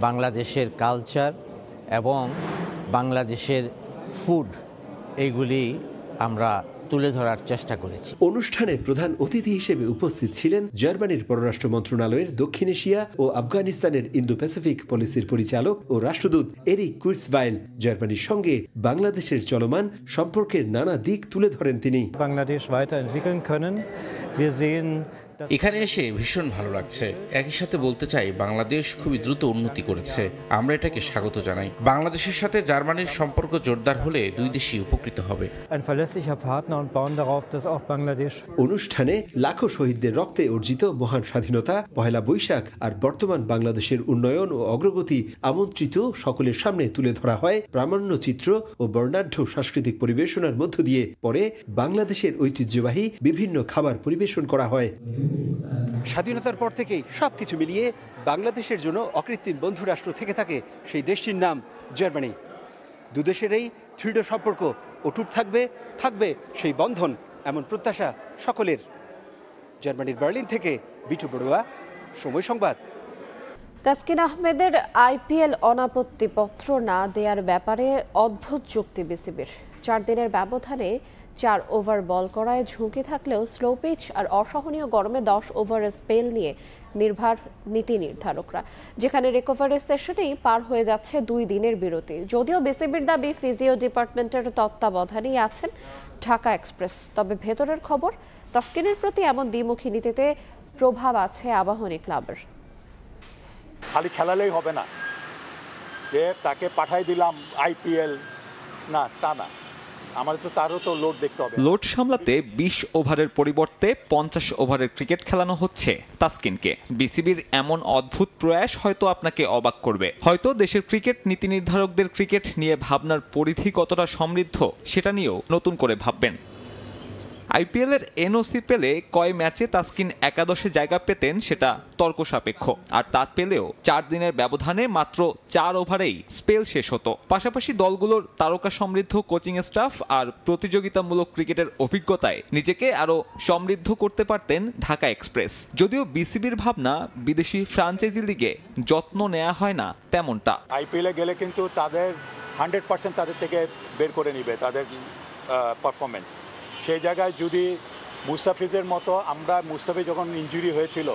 বাংলাদেশের কালচার এবং বাংলাদেশের ফুড এইগুলি আমরা তুলে ধরার চেষ্টা করেছি। অনুষ্ঠানে প্রধান অতিথি হিসেবে উপস্থিত ছিলেন জার্মানির পররাষ্ট্র মন্ত্রণালয়ের দক্ষিণ এশিয়া ও আফগানিস্তানের ইন্দো প্যাসিফিক পলিসির পরিচালক ও রাষ্ট্রদূত এরিক কুইটসভাইল। জার্মানির সঙ্গে বাংলাদেশের চলমান সম্পর্কের নানা দিক তুলে ধরেন তিনি। Bangladesh weiterentwickeln können. Wir sehen এখানে এসে ভীষণ ভালো লাগছে। একই সাথে বলতে চাই বাংলাদেশ খুবই দ্রুত উন্নতি করেছে, আমরা এটাকে স্বাগত জানাই। বাংলাদেশের সাথে জার্মানির সম্পর্ক জোরদার হলে দুই দেশই উপকৃত হবে। অনুষ্ঠানে লাখো শহীদদের রক্তে অর্জিত মহান স্বাধীনতা, পহেলা বৈশাখ আর বর্তমান বাংলাদেশের উন্নয়ন ও অগ্রগতি আমন্ত্রিত সকলের সামনে তুলে ধরা হয় প্রামাণ্যচিত্র ও বর্ণাঢ্য সাংস্কৃতিক পরিবেশনার মধ্য দিয়ে। পরে বাংলাদেশের ঐতিহ্যবাহী বিভিন্ন খাবার পরিবেশন করা হয়। স্বাধীনতার পর থেকেই সবকিছু মিলিয়ে বাংলাদেশের জন্য অকৃত্রিম বন্ধু রাষ্ট্র থেকে থাকে সেই দেশটির নাম জার্মানি। দুদেশের এই দৃঢ় সম্পর্ক অটুট থাকবে সেই বন্ধন, এমন প্রত্যাশা সকলের। জার্মানির বার্লিন থেকে বিটু বড়ুয়া, সময় সংবাদ। তাসকিন আহমেদের আইপিএল অনাপত্তি পত্র না দেওয়ার ব্যাপারে অদ্ভুত যুক্তি বিসিবির। 4 দিনের ব্যবধানে 4 ওভার বল করায় ঝুঁকি থাকলেও স্লো পিচ আর অসহনীয় গরমে 10 ওভারের স্পেল নিয়ে নির্ভর নীতি নির্ধারকরা, যেখানে রিকভারি সেশনেই পার হয়ে যাচ্ছে 2 দিনের বিরতি। যদিও বিসিবির দাবি ফিজিও ডিপার্টমেন্টের তত্ত্বাবধানেই আছেন ঢাকা এক্সপ্রেস, তবে ভেতরের খবর তাসকিনের প্রতি এমন দ্বিমুখী নীতিতে প্রভাব আছে আবাহনী ক্লাবের। খালি খেলালেই হবে না যে তাকে পাঠাই দিলাম আইপিএল, না তা না, আমাদের তো তারও তো লোড দেখতে হবে। লোড সামলাতে 20 ওভারের পরিবর্তে 50 ওভারের ক্রিকেট খেলানো হচ্ছে তাসকিনকে। বিসিবির এমন অদ্ভুত প্রয়াস হয়তো আপনাকে অবাক করবে। হয়তো দেশের ক্রিকেট নীতি নির্ধারকদের ক্রিকেট নিয়ে ভাবনার পরিধি কতটা সমৃদ্ধ সেটা নিয়েও নতুন করে ভাববেন। আইপিএলের এনওসি পেলে কয় ম্যাচে তাসকিন একাদশে জায়গা পেতেন সেটা তর্ক সাপেক্ষ, আর তা পেলেও 4 দিনের ব্যবধানে মাত্র 4 ওভারেই স্পেল শেষ হতো। পাশাপাশি দলগুলোর তারকা সমৃদ্ধ কোচিং স্টাফ আর প্রতিযোগিতামূলক ক্রিকেটের অভিজ্ঞতায় নিজেকে আরো সমৃদ্ধ করতে পারতেন ঢাকা এক্সপ্রেস। যদিও বিসিবির ভাবনা বিদেশি ফ্রাঞ্চাইজি লিগে যত্ন নেওয়া হয় না তেমনটা। আইপিএলে গেলে কিন্তু তাদের 100% তাদের থেকে বের করে নিবে তাদের পারফরমেন্স। সেই জায়গায় যদি মুস্তাফিজের মতো, আমরা মুস্তাফিজ যখন ইনজুরি হয়েছিল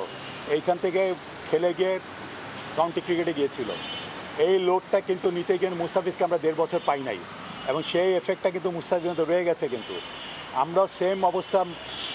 এইখান থেকে খেলে গিয়ে কাউন্টি ক্রিকেটে গিয়েছিল, এই লোডটা কিন্তু নিতে গিয়ে মুস্তাফিজকে আমরা 1.5 বছর পাই নাই, এবং সেই এফেক্টটা কিন্তু মুস্তাফিজ রয়ে গেছে। কিন্তু আমরাও সেম অবস্থা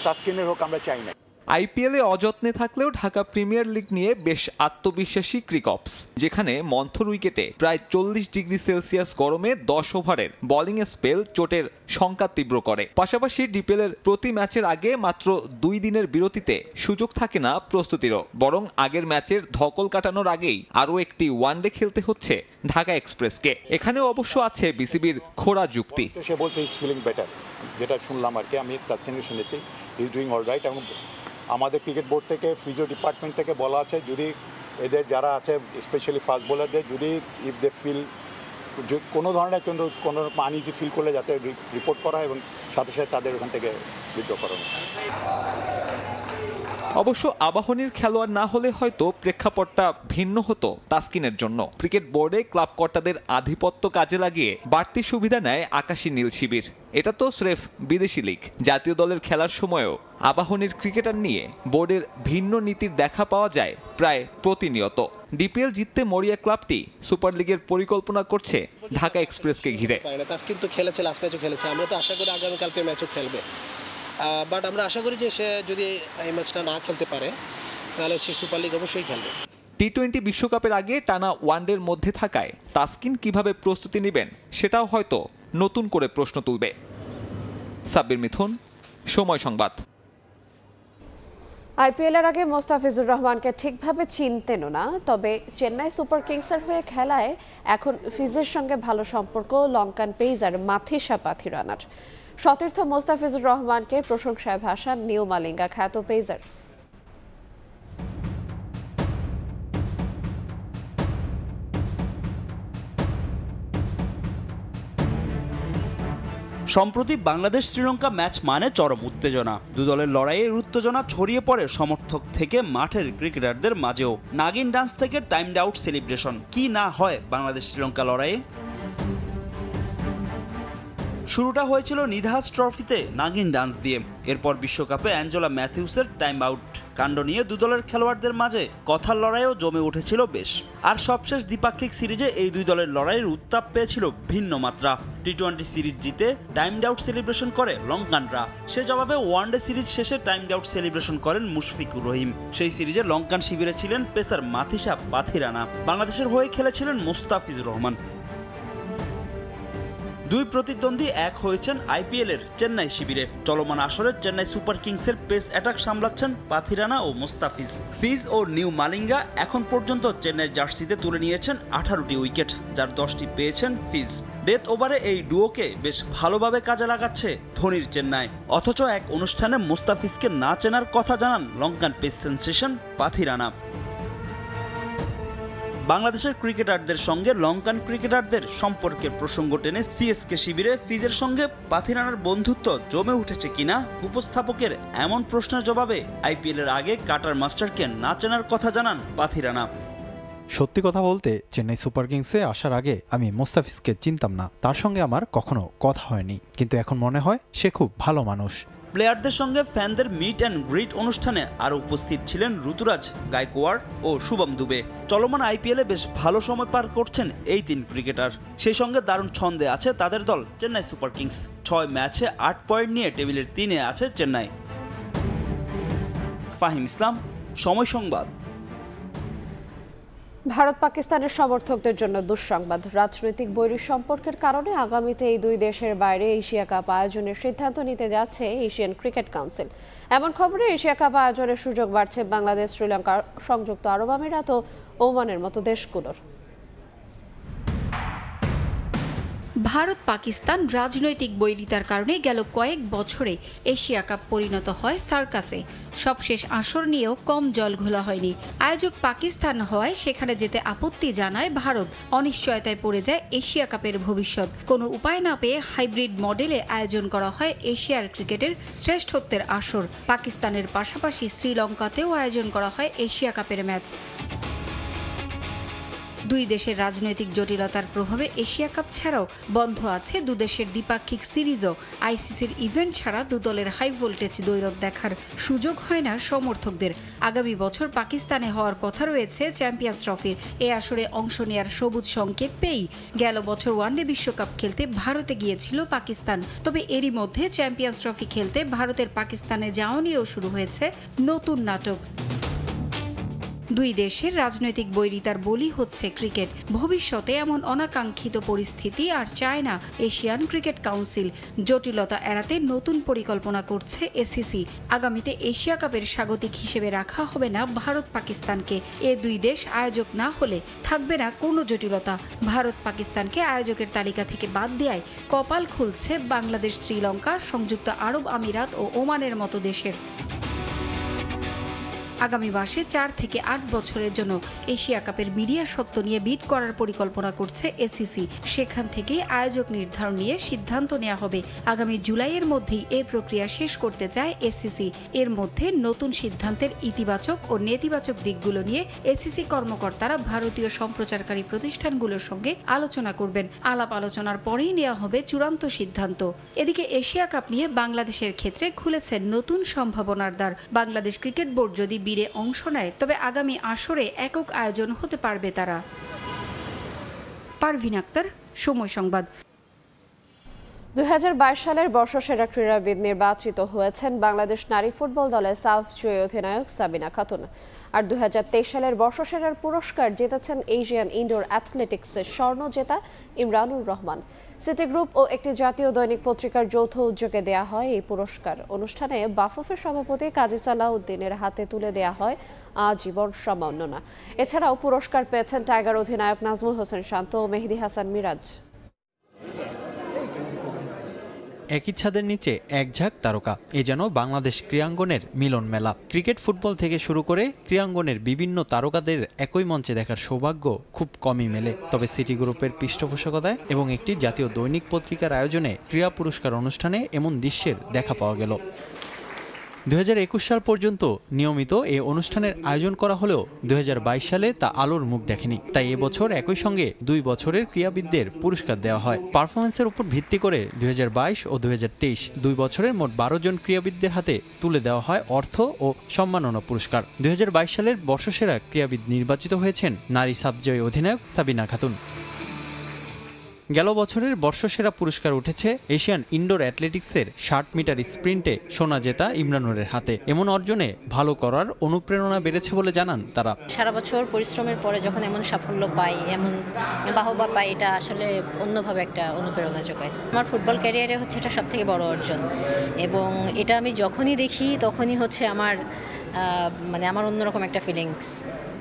তাসকিনের হোক আমরা চাই না। আইপিএলে অযত্নে থাকলেও ঢাকা প্রিমিয়ার লিগ নিয়ে বেশ আত্মবিশ্বাসী ক্রিকপস, যেখানে মন্থর উইকেটে প্রায় 40 ডিগ্রি সেলসিয়াস গরমে 10 ওভারের বোলিং স্পেল চোটের শঙ্কা তীব্র করে। পাশাপাশি ডিপিএলের প্রতি ম্যাচের আগে মাত্র 2 দিনের বিরতিতে সুযোগ থাকে না প্রস্তুতিরও, বরং আগের ম্যাচের ধকল কাটানোর আগেই আরও একটি ওয়ানডে খেলতে হচ্ছে ঢাকা এক্সপ্রেসকে। এখানে অবশ্য আছে বিসিবির খোঁড়া যুক্তি। সে বলছে ইজ ফিলিং বেটার, যেটা শুনলাম আর কি, আমি তাসকিনকে শুনেছি ইজ ডুইং অল রাইট। এবং আমাদের ক্রিকেট বোর্ড থেকে ফিজিও ডিপার্টমেন্ট থেকে বলা আছে যদি এদের যারা আছে স্পেশালি ফাস্ট বোলারদের যদি ইফ দে ফিল কোনো ধরনের কোনো আনইজি ফিল করলে যাতে রিপোর্ট করা হয় এবং সাথে সাথে তাদের ওখান থেকে উইথড্র করানো। অবশ্য আবাহনীর খেলোয়াড় না হলে হয়তো প্রেক্ষাপটটা ভিন্ন হতো তাসকিনের জন্য। ক্রিকেট বোর্ডে ক্লাব কর্তাদের আধিপত্য কাজে লাগিয়ে বাড়তি সুবিধা নেয় আকাশী নীল শিবির। এটা তো স্রেফ বিদেশি লিগ। জাতীয় দলের খেলার সময়ও আবাহনীর ক্রিকেটার নিয়ে বোর্ডের ভিন্ন নীতির দেখা পাওয়া যায় প্রায় প্রতিনিয়ত। ডিপিএল জিততে মরিয়া ক্লাবটি সুপার লিগের পরিকল্পনা করছে ঢাকা এক্সপ্রেসকে ঘিরে। তাসকিন তো খেলেছে, লাস্ট ম্যাচও খেলেছে, আমরা তো আশা করি আগামীকালকের ম্যাচও খেলবে। বাট আমরা আশা করি যে সে যদি এই ম্যাচটা না খেলতে পারে তাহলে সে সুপার লিগ অবশ্যই খেলবে। টি-20 বিশ্বকাপের আগে টানা ওয়ানডের মধ্যে থাকায় তাসকিন কিভাবে প্রস্তুতি নেবেন সেটাও হয়তো নতুন করে প্রশ্ন তুলবে। সাব্বির মিথুন, সময় সংবাদ। আইপিএলের আগে মোস্তাফিজুর রহমানকে ঠিকভাবে চিনতেনও না, তবে চেন্নাই সুপার কিংসের হয়ে খেলায় এখন ফিজের সঙ্গে ভালো সম্পর্ক লঙ্কান পেসার মাথিসা পাথিরানার। সতীর্থ মোস্তাফিজুর রহমানকে প্রশংসায় ভাসান নিউ মালিঙ্গা খ্যাত পেসার। সম্প্রতি বাংলাদেশ শ্রীলঙ্কা ম্যাচ মানে চরম উত্তেজনা। দু দলের লড়াইয়ের উত্তেজনা ছড়িয়ে পড়ে সমর্থক থেকে মাঠের ক্রিকেটারদের মাঝেও। নাগিন ডান্স থেকে টাইমড আউট সেলিব্রেশন, কি না হয় বাংলাদেশ শ্রীলঙ্কা লড়াইয়ে। শুরুটা হয়েছিল নিধাস ট্রফিতে নাগিন ডান্স দিয়ে, এরপর বিশ্বকাপে অ্যাঞ্জেলা ম্যাথিউসের টাইম আউট কাণ্ড নিয়ে দু দলের খেলোয়াড়দের মাঝে কথার লড়াইও জমে উঠেছিল বেশ। আর সবশেষ দ্বিপাক্ষিক সিরিজে এই দুই দলের লড়াইয়ের উত্তাপ পেয়েছিল ভিন্ন মাত্রা। টি-20 সিরিজ জিতে টাইমড আউট সেলিব্রেশন করে লঙ্কানরা, সে জবাবে ওয়ানডে সিরিজ শেষে টাইমড আউট সেলিব্রেশন করেন মুশফিকুর রহিম। সেই সিরিজে লঙ্কান শিবিরে ছিলেন পেসার মাথিসা পাথিরানা, বাংলাদেশের হয়ে খেলেছিলেন মোস্তাফিজুর রহমান। দুই প্রতিদ্বন্দ্বী এক হয়েছেন আইপিএলের চেন্নাই শিবিরে। চলমান আসরে চেন্নাই সুপার কিংসের পেস অ্যাটাক সামলাচ্ছেন পাথিরানা ও মোস্তাফিজ। ফিজ ও নিউ মালিঙ্গা এখন পর্যন্ত চেন্নাইয়ের জার্সিতে তুলে নিয়েছেন 18টি উইকেট, যার 10টি পেয়েছেন ফিজ। ডেথ ওভারে এই ডুয়োকে বেশ ভালোভাবে কাজে লাগাচ্ছে ধোনির চেন্নাই। অথচ এক অনুষ্ঠানে মোস্তাফিজকে না চেনার কথা জানান লঙ্কান পেস সেন্সেশন পাথিরানা। বাংলাদেশের ক্রিকেটারদের সঙ্গে লঙ্কান ক্রিকেটারদের সম্পর্কের প্রসঙ্গ টেনে সিএসকে শিবিরে ফিজের সঙ্গে পাথিরানার বন্ধুত্ব জমে উঠেছে কিনা উপস্থাপকের এমন প্রশ্নের জবাবে আইপিএলের আগে কাটার মাস্টারকে না চেনার কথা জানান পাথিরানা। সত্যি কথা বলতে চেন্নাই সুপার কিংসে আসার আগে আমি মোস্তাফিজকে চিনতাম না, তার সঙ্গে আমার কখনো কথা হয়নি, কিন্তু এখন মনে হয় সে খুব ভালো মানুষ। প্লেয়ারদের সঙ্গে ফ্যানদের মিট অ্যান্ড গ্রিট অনুষ্ঠানে আরও উপস্থিত ছিলেন ঋতুরাজ গায়কোয়াড় ও শুভম দুবে। চলমান আইপিএলে বেশ ভালো সময় পার করছেন এই তিন ক্রিকেটার। সেই সঙ্গে দারুণ ছন্দে আছে তাদের দল চেন্নাই সুপার কিংস। 6 ম্যাচে 8 পয়েন্ট নিয়ে টেবিলের 3-এ আছে চেন্নাই। ফাহিম ইসলাম, সময় সংবাদ। ভারত পাকিস্তানের সমর্থকদের জন্য দুঃসংবাদ। রাজনৈতিক বৈরী সম্পর্কের কারণে আগামীতে এই দুই দেশের বাইরে এশিয়া কাপ আয়োজনের সিদ্ধান্ত নিতে যাচ্ছে এশিয়ান ক্রিকেট কাউন্সিল। এমন খবরে এশিয়া কাপ আয়োজনের সুযোগ বাড়ছে বাংলাদেশ, শ্রীলঙ্কা, সংযুক্ত আরব আমিরাত ও ওমানের মতো দেশগুলোর। ভারত পাকিস্তান রাজনৈতিক বৈরিতার কারণে গেল কয়েক বছরে এশিয়া কাপ পরিণত হয় সার্কাসে। সবশেষ আসর নিয়েও কম জল ঘোলা হয়নি। আয়োজক পাকিস্তান হওয়ায় সেখানে যেতে আপত্তি জানায় ভারত। অনিশ্চয়তায় পড়ে যায় এশিয়া কাপের ভবিষ্যৎ। কোনো উপায় না পেয়ে হাইব্রিড মডেলে আয়োজন করা হয় এশিয়ার ক্রিকেটের শ্রেষ্ঠত্বের আসর। পাকিস্তানের পাশাপাশি শ্রীলঙ্কাতেও আয়োজন করা হয় এশিয়া কাপের ম্যাচ। দুই দেশের রাজনৈতিক জটিলতার প্রভাবে এশিয়া কাপ ছাড়াও বন্ধ আছে দুদেশের দ্বিপাক্ষিক সিরিজও। আইসিসির ইভেন্ট ছাড়া দু দলের হাই ভোল্টেজ দ্বৈরথ দেখার সুযোগ হয় না সমর্থকদের। আগামী বছর পাকিস্তানে হওয়ার কথা রয়েছে চ্যাম্পিয়ন্স ট্রফির। এ আসরে অংশ নেয়ার সবুজ সংকেত পেয়েই গেল বছর ওয়ানডে বিশ্বকাপ খেলতে ভারতে গিয়েছিল পাকিস্তান। তবে এরই মধ্যে চ্যাম্পিয়ন্স ট্রফি খেলতে ভারতের পাকিস্তানে যাওয়া নিয়েও শুরু হয়েছে নতুন নাটক। দুই দেশের রাজনৈতিক বৈরিতার বলি হচ্ছে ক্রিকেট। ভবিষ্যতে এমন অনাকাঙ্ক্ষিত পরিস্থিতি আর চায় না এশিয়ান ক্রিকেট কাউন্সিল। জটিলতা এড়াতে নতুন পরিকল্পনা করছে এসিসি। আগামীতে এশিয়া কাপের স্বাগতিক হিসেবে রাখা হবে না ভারত পাকিস্তানকে। এ দুই দেশ আয়োজক না হলে থাকবে না কোনো জটিলতা। ভারত পাকিস্তানকে আয়োজকের তালিকা থেকে বাদ দেওয়ায় কপাল খুলছে বাংলাদেশ, শ্রীলঙ্কা, সংযুক্ত আরব আমিরাত ও ওমানের মতো দেশের। আগামী মাসে 4 থেকে 8 বছরের জন্য এশিয়া কাপের মিডিয়া সত্ত্ব নিয়ে বিড করার পরিকল্পনা করছে এসিসি। সেখান থেকেই আয়োজক নির্ধারণ নিয়ে সিদ্ধান্ত নেওয়া হবে। আগামী জুলাইয়ের মধ্যেই এই প্রক্রিয়া শেষ করতে চায় এসিসি। এর মধ্যে নতুন সিদ্ধান্তের ইতিবাচক ও নেতিবাচক দিকগুলো নিয়ে এসিসি কর্মকর্তারা ভারতীয় সম্প্রচারকারী প্রতিষ্ঠানগুলোর সঙ্গে আলোচনা করবেন। আলাপ আলোচনার পরেই নেওয়া হবে চূড়ান্ত সিদ্ধান্ত। এদিকে এশিয়া কাপ নিয়ে বাংলাদেশের ক্ষেত্রে খুলেছে নতুন সম্ভাবনার দ্বার। বাংলাদেশ ক্রিকেট বোর্ড যদি বীরে অংশ নেয় তবে আগামী আসরে একক আয়োজন হতে পারবে তারা। পারভিন আক্তার, সময় সংবাদ। 2022 সালের বর্ষসেরা ক্রীড়াবিদ নির্বাচিত হয়েছেন বাংলাদেশ নারী ফুটবল দলের সাফ জয়ী অধিনায়ক সাবিনা খাতুন। আর 2023 সালের বর্ষসেরার পুরস্কার জিতেছেন এশিয়ান ইনডোর অ্যাথলেটিক্সের স্বর্ণ জেতা ইমরানুর রহমান। সিটি গ্রুপ ও একটি জাতীয় দৈনিক পত্রিকার যৌথ উদ্যোগে দেয়া হয় এই পুরস্কার। অনুষ্ঠানে বাফুফের সভাপতি কাজী সালাউদ্দিনের হাতে তুলে দেয়া হয় আজীবন সম্মাননা। এছাড়াও পুরস্কার পেয়েছেন টাইগার অধিনায়ক নাজমুল হোসেন শান্ত ও মেহেদী হাসান মিরাজ। একই ছাদের নিচে এক ঝাঁক তারকা, এ যেন বাংলাদেশ ক্রীড়াঙ্গনের মিলন মেলা। ক্রিকেট, ফুটবল থেকে শুরু করে ক্রীড়াঙ্গনের বিভিন্ন তারকাদের একই মঞ্চে দেখার সৌভাগ্য খুব কমই মেলে। তবে সিটি গ্রুপের পৃষ্ঠপোষকতায় এবং একটি জাতীয় দৈনিক পত্রিকার আয়োজনে ক্রীড়া পুরস্কার অনুষ্ঠানে এমন দৃশ্যের দেখা পাওয়া গেল। 2021 সাল পর্যন্ত নিয়মিত এই অনুষ্ঠানের আয়োজন করা হলেও 2022 সালে তা আলোর মুখ দেখেনি। তাই এবছর একই সঙ্গে 2 বছরের ক্রীড়াবিদদের পুরস্কার দেওয়া হয়। পারফরমেন্সের উপর ভিত্তি করে 2022 ও 2023 2 বছরের মোট 12 জন ক্রীড়াবিদদের হাতে তুলে দেওয়া হয় অর্থ ও সম্মাননা পুরস্কার। 2022 সালের বর্ষসেরা ক্রীড়াবিদ নির্বাচিত হয়েছেন নারী সাবজয়ী অধিনায়ক সাবিনা খাতুন। গেল বছরের বর্ষসেরা পুরস্কার উঠেছে এশিয়ান ইনডোর অ্যাথলেটিক্সের 60 মিটার স্প্রিন্টে সোনা জেতা ইমরানুরের হাতে। এমন অর্জনে ভালো করার অনুপ্রেরণা বেড়েছে বলে জানান তারা। সারা বছর পরিশ্রমের পরে যখন এমন সাফল্য পাই, এমন বাহবা পাই, এটা আসলে অন্যভাবে একটা অনুপ্রেরণা যোগায়। আমার ফুটবল ক্যারিয়ারে হচ্ছে এটা সবথেকে বড় অর্জন, এবং এটা আমি যখনই দেখি তখনই হচ্ছে আমার আমার অন্যরকম একটা ফিলিংস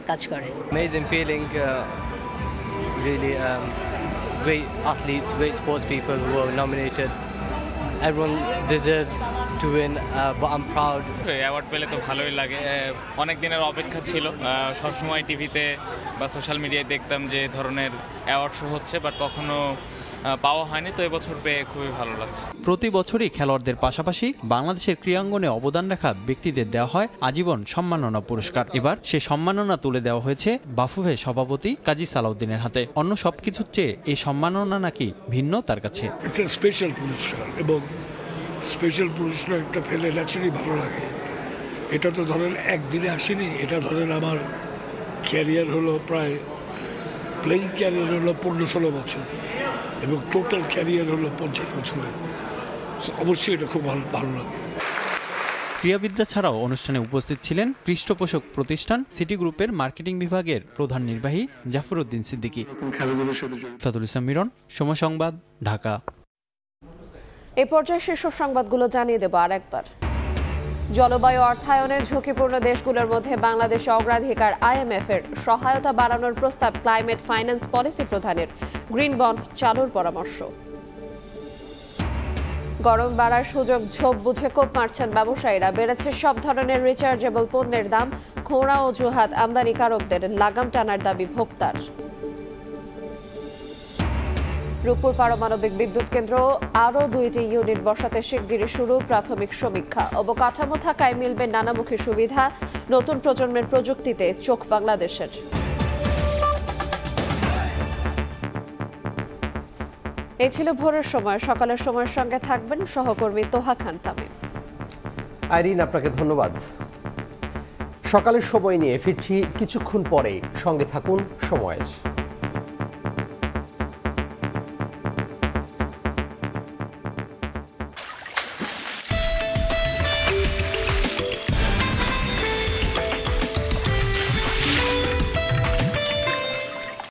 কাজ করে। Amazing feeling, really great athletes, great sports people who were nominated. Everyone deserves to win, but I'm proud. Award পেলে তো ভালোই লাগে। অনেক দিনের অপেক্ষা ছিল। সবসময় টিভিতে বা সোশ্যাল মিডিয়ায় দেখতাম যে ধরনের অ্যাওয়ার্ড শো হচ্ছে, বাট কখনো পাওয়া হয়নি। তো এবছর পেয়ে খুবই ভালো লাগছে। প্রতি বছরই খেলোয়াড়দের পাশাপাশি বাংলাদেশের ক্রীড়াঙ্গনে অবদান রাখা ব্যক্তিদের দেওয়া হয় আজীবন সম্মাননা পুরস্কার। এবার সে সম্মাননা তুলে দেওয়া হয়েছে বাফুফের সভাপতি কাজী সালাউদ্দিনের হাতে। অন্য সবকিছুর চেয়ে এই সম্মাননা নাকি ভিন্ন তার কাছে। স্পেশাল পুরস্কার, এবং স্পেশাল পুরস্কারটা পেলে ন্যাচারালি ভালো লাগে। এটা তো ধরেন একদিনে আসেনি, এটা ধরেন আমার ক্যারিয়ার হলো প্রায় প্লেয়িং ক্যারিয়ার হলো 15-16 বছর, এবং টোটাল ক্যারিয়ার হলো 50 বছরের। অবশ্যই এটা খুব ভালো লাগে। ক্রীড়াবিদ্যা ছাড়াও অনুষ্ঠানে উপস্থিত ছিলেন পৃষ্ঠপোষক প্রতিষ্ঠান সিটি গ্রুপের মার্কেটিং বিভাগের প্রধান নির্বাহী জাফরউদ্দিন সিদ্দিকী। ফাতুল ইসলাম মিরন, সময় সংবাদ, ঢাকা। এই পর্যায়ে শীর্ষ সংবাদগুলো জানিয়ে দেব আরেকবার। জলবায়ু অর্থায়নে ঝুঁকিপূর্ণ দেশগুলোর মধ্যে বাংলাদেশে অগ্রাধিকার। IMF এর সহায়তা বাড়ানোর প্রস্তাব ক্লাইমেট ফাইন্যান্স পলিসি প্রধানের। গ্রিন বন্ড চালুর পরামর্শ। গরম বাড়ার সুযোগ ঝোপ বুঝে কোপ মারছেন ব্যবসায়ীরা। বেড়েছে সব ধরনের রিচার্জেবল পণ্যের দাম। খোঁড়া অজুহাত আমদানিকারকদের, লাগাম টানার দাবি ভোক্তার। রূপপুর পারমাণবিক বিদ্যুৎ কেন্দ্র আরও 2টি ইউনিট বসাতে শিগগিরই শুরু প্রাথমিক সমীক্ষা। অবকাঠামো থাকায় মিলবে নানামুখী সুবিধা। নতুন প্রজন্মের প্রযুক্তিতে চোখ বাংলাদেশের। এই ছিল ভোরের সময়। সকালের সময়ের সঙ্গে থাকবেন সহকর্মী তোহা খান তামিম। আইরিন, আপনাকে ধন্যবাদ। সকালের সময় নিয়ে ফিরছি কিছুক্ষণ পরেই, সঙ্গে থাকুন সময়ের।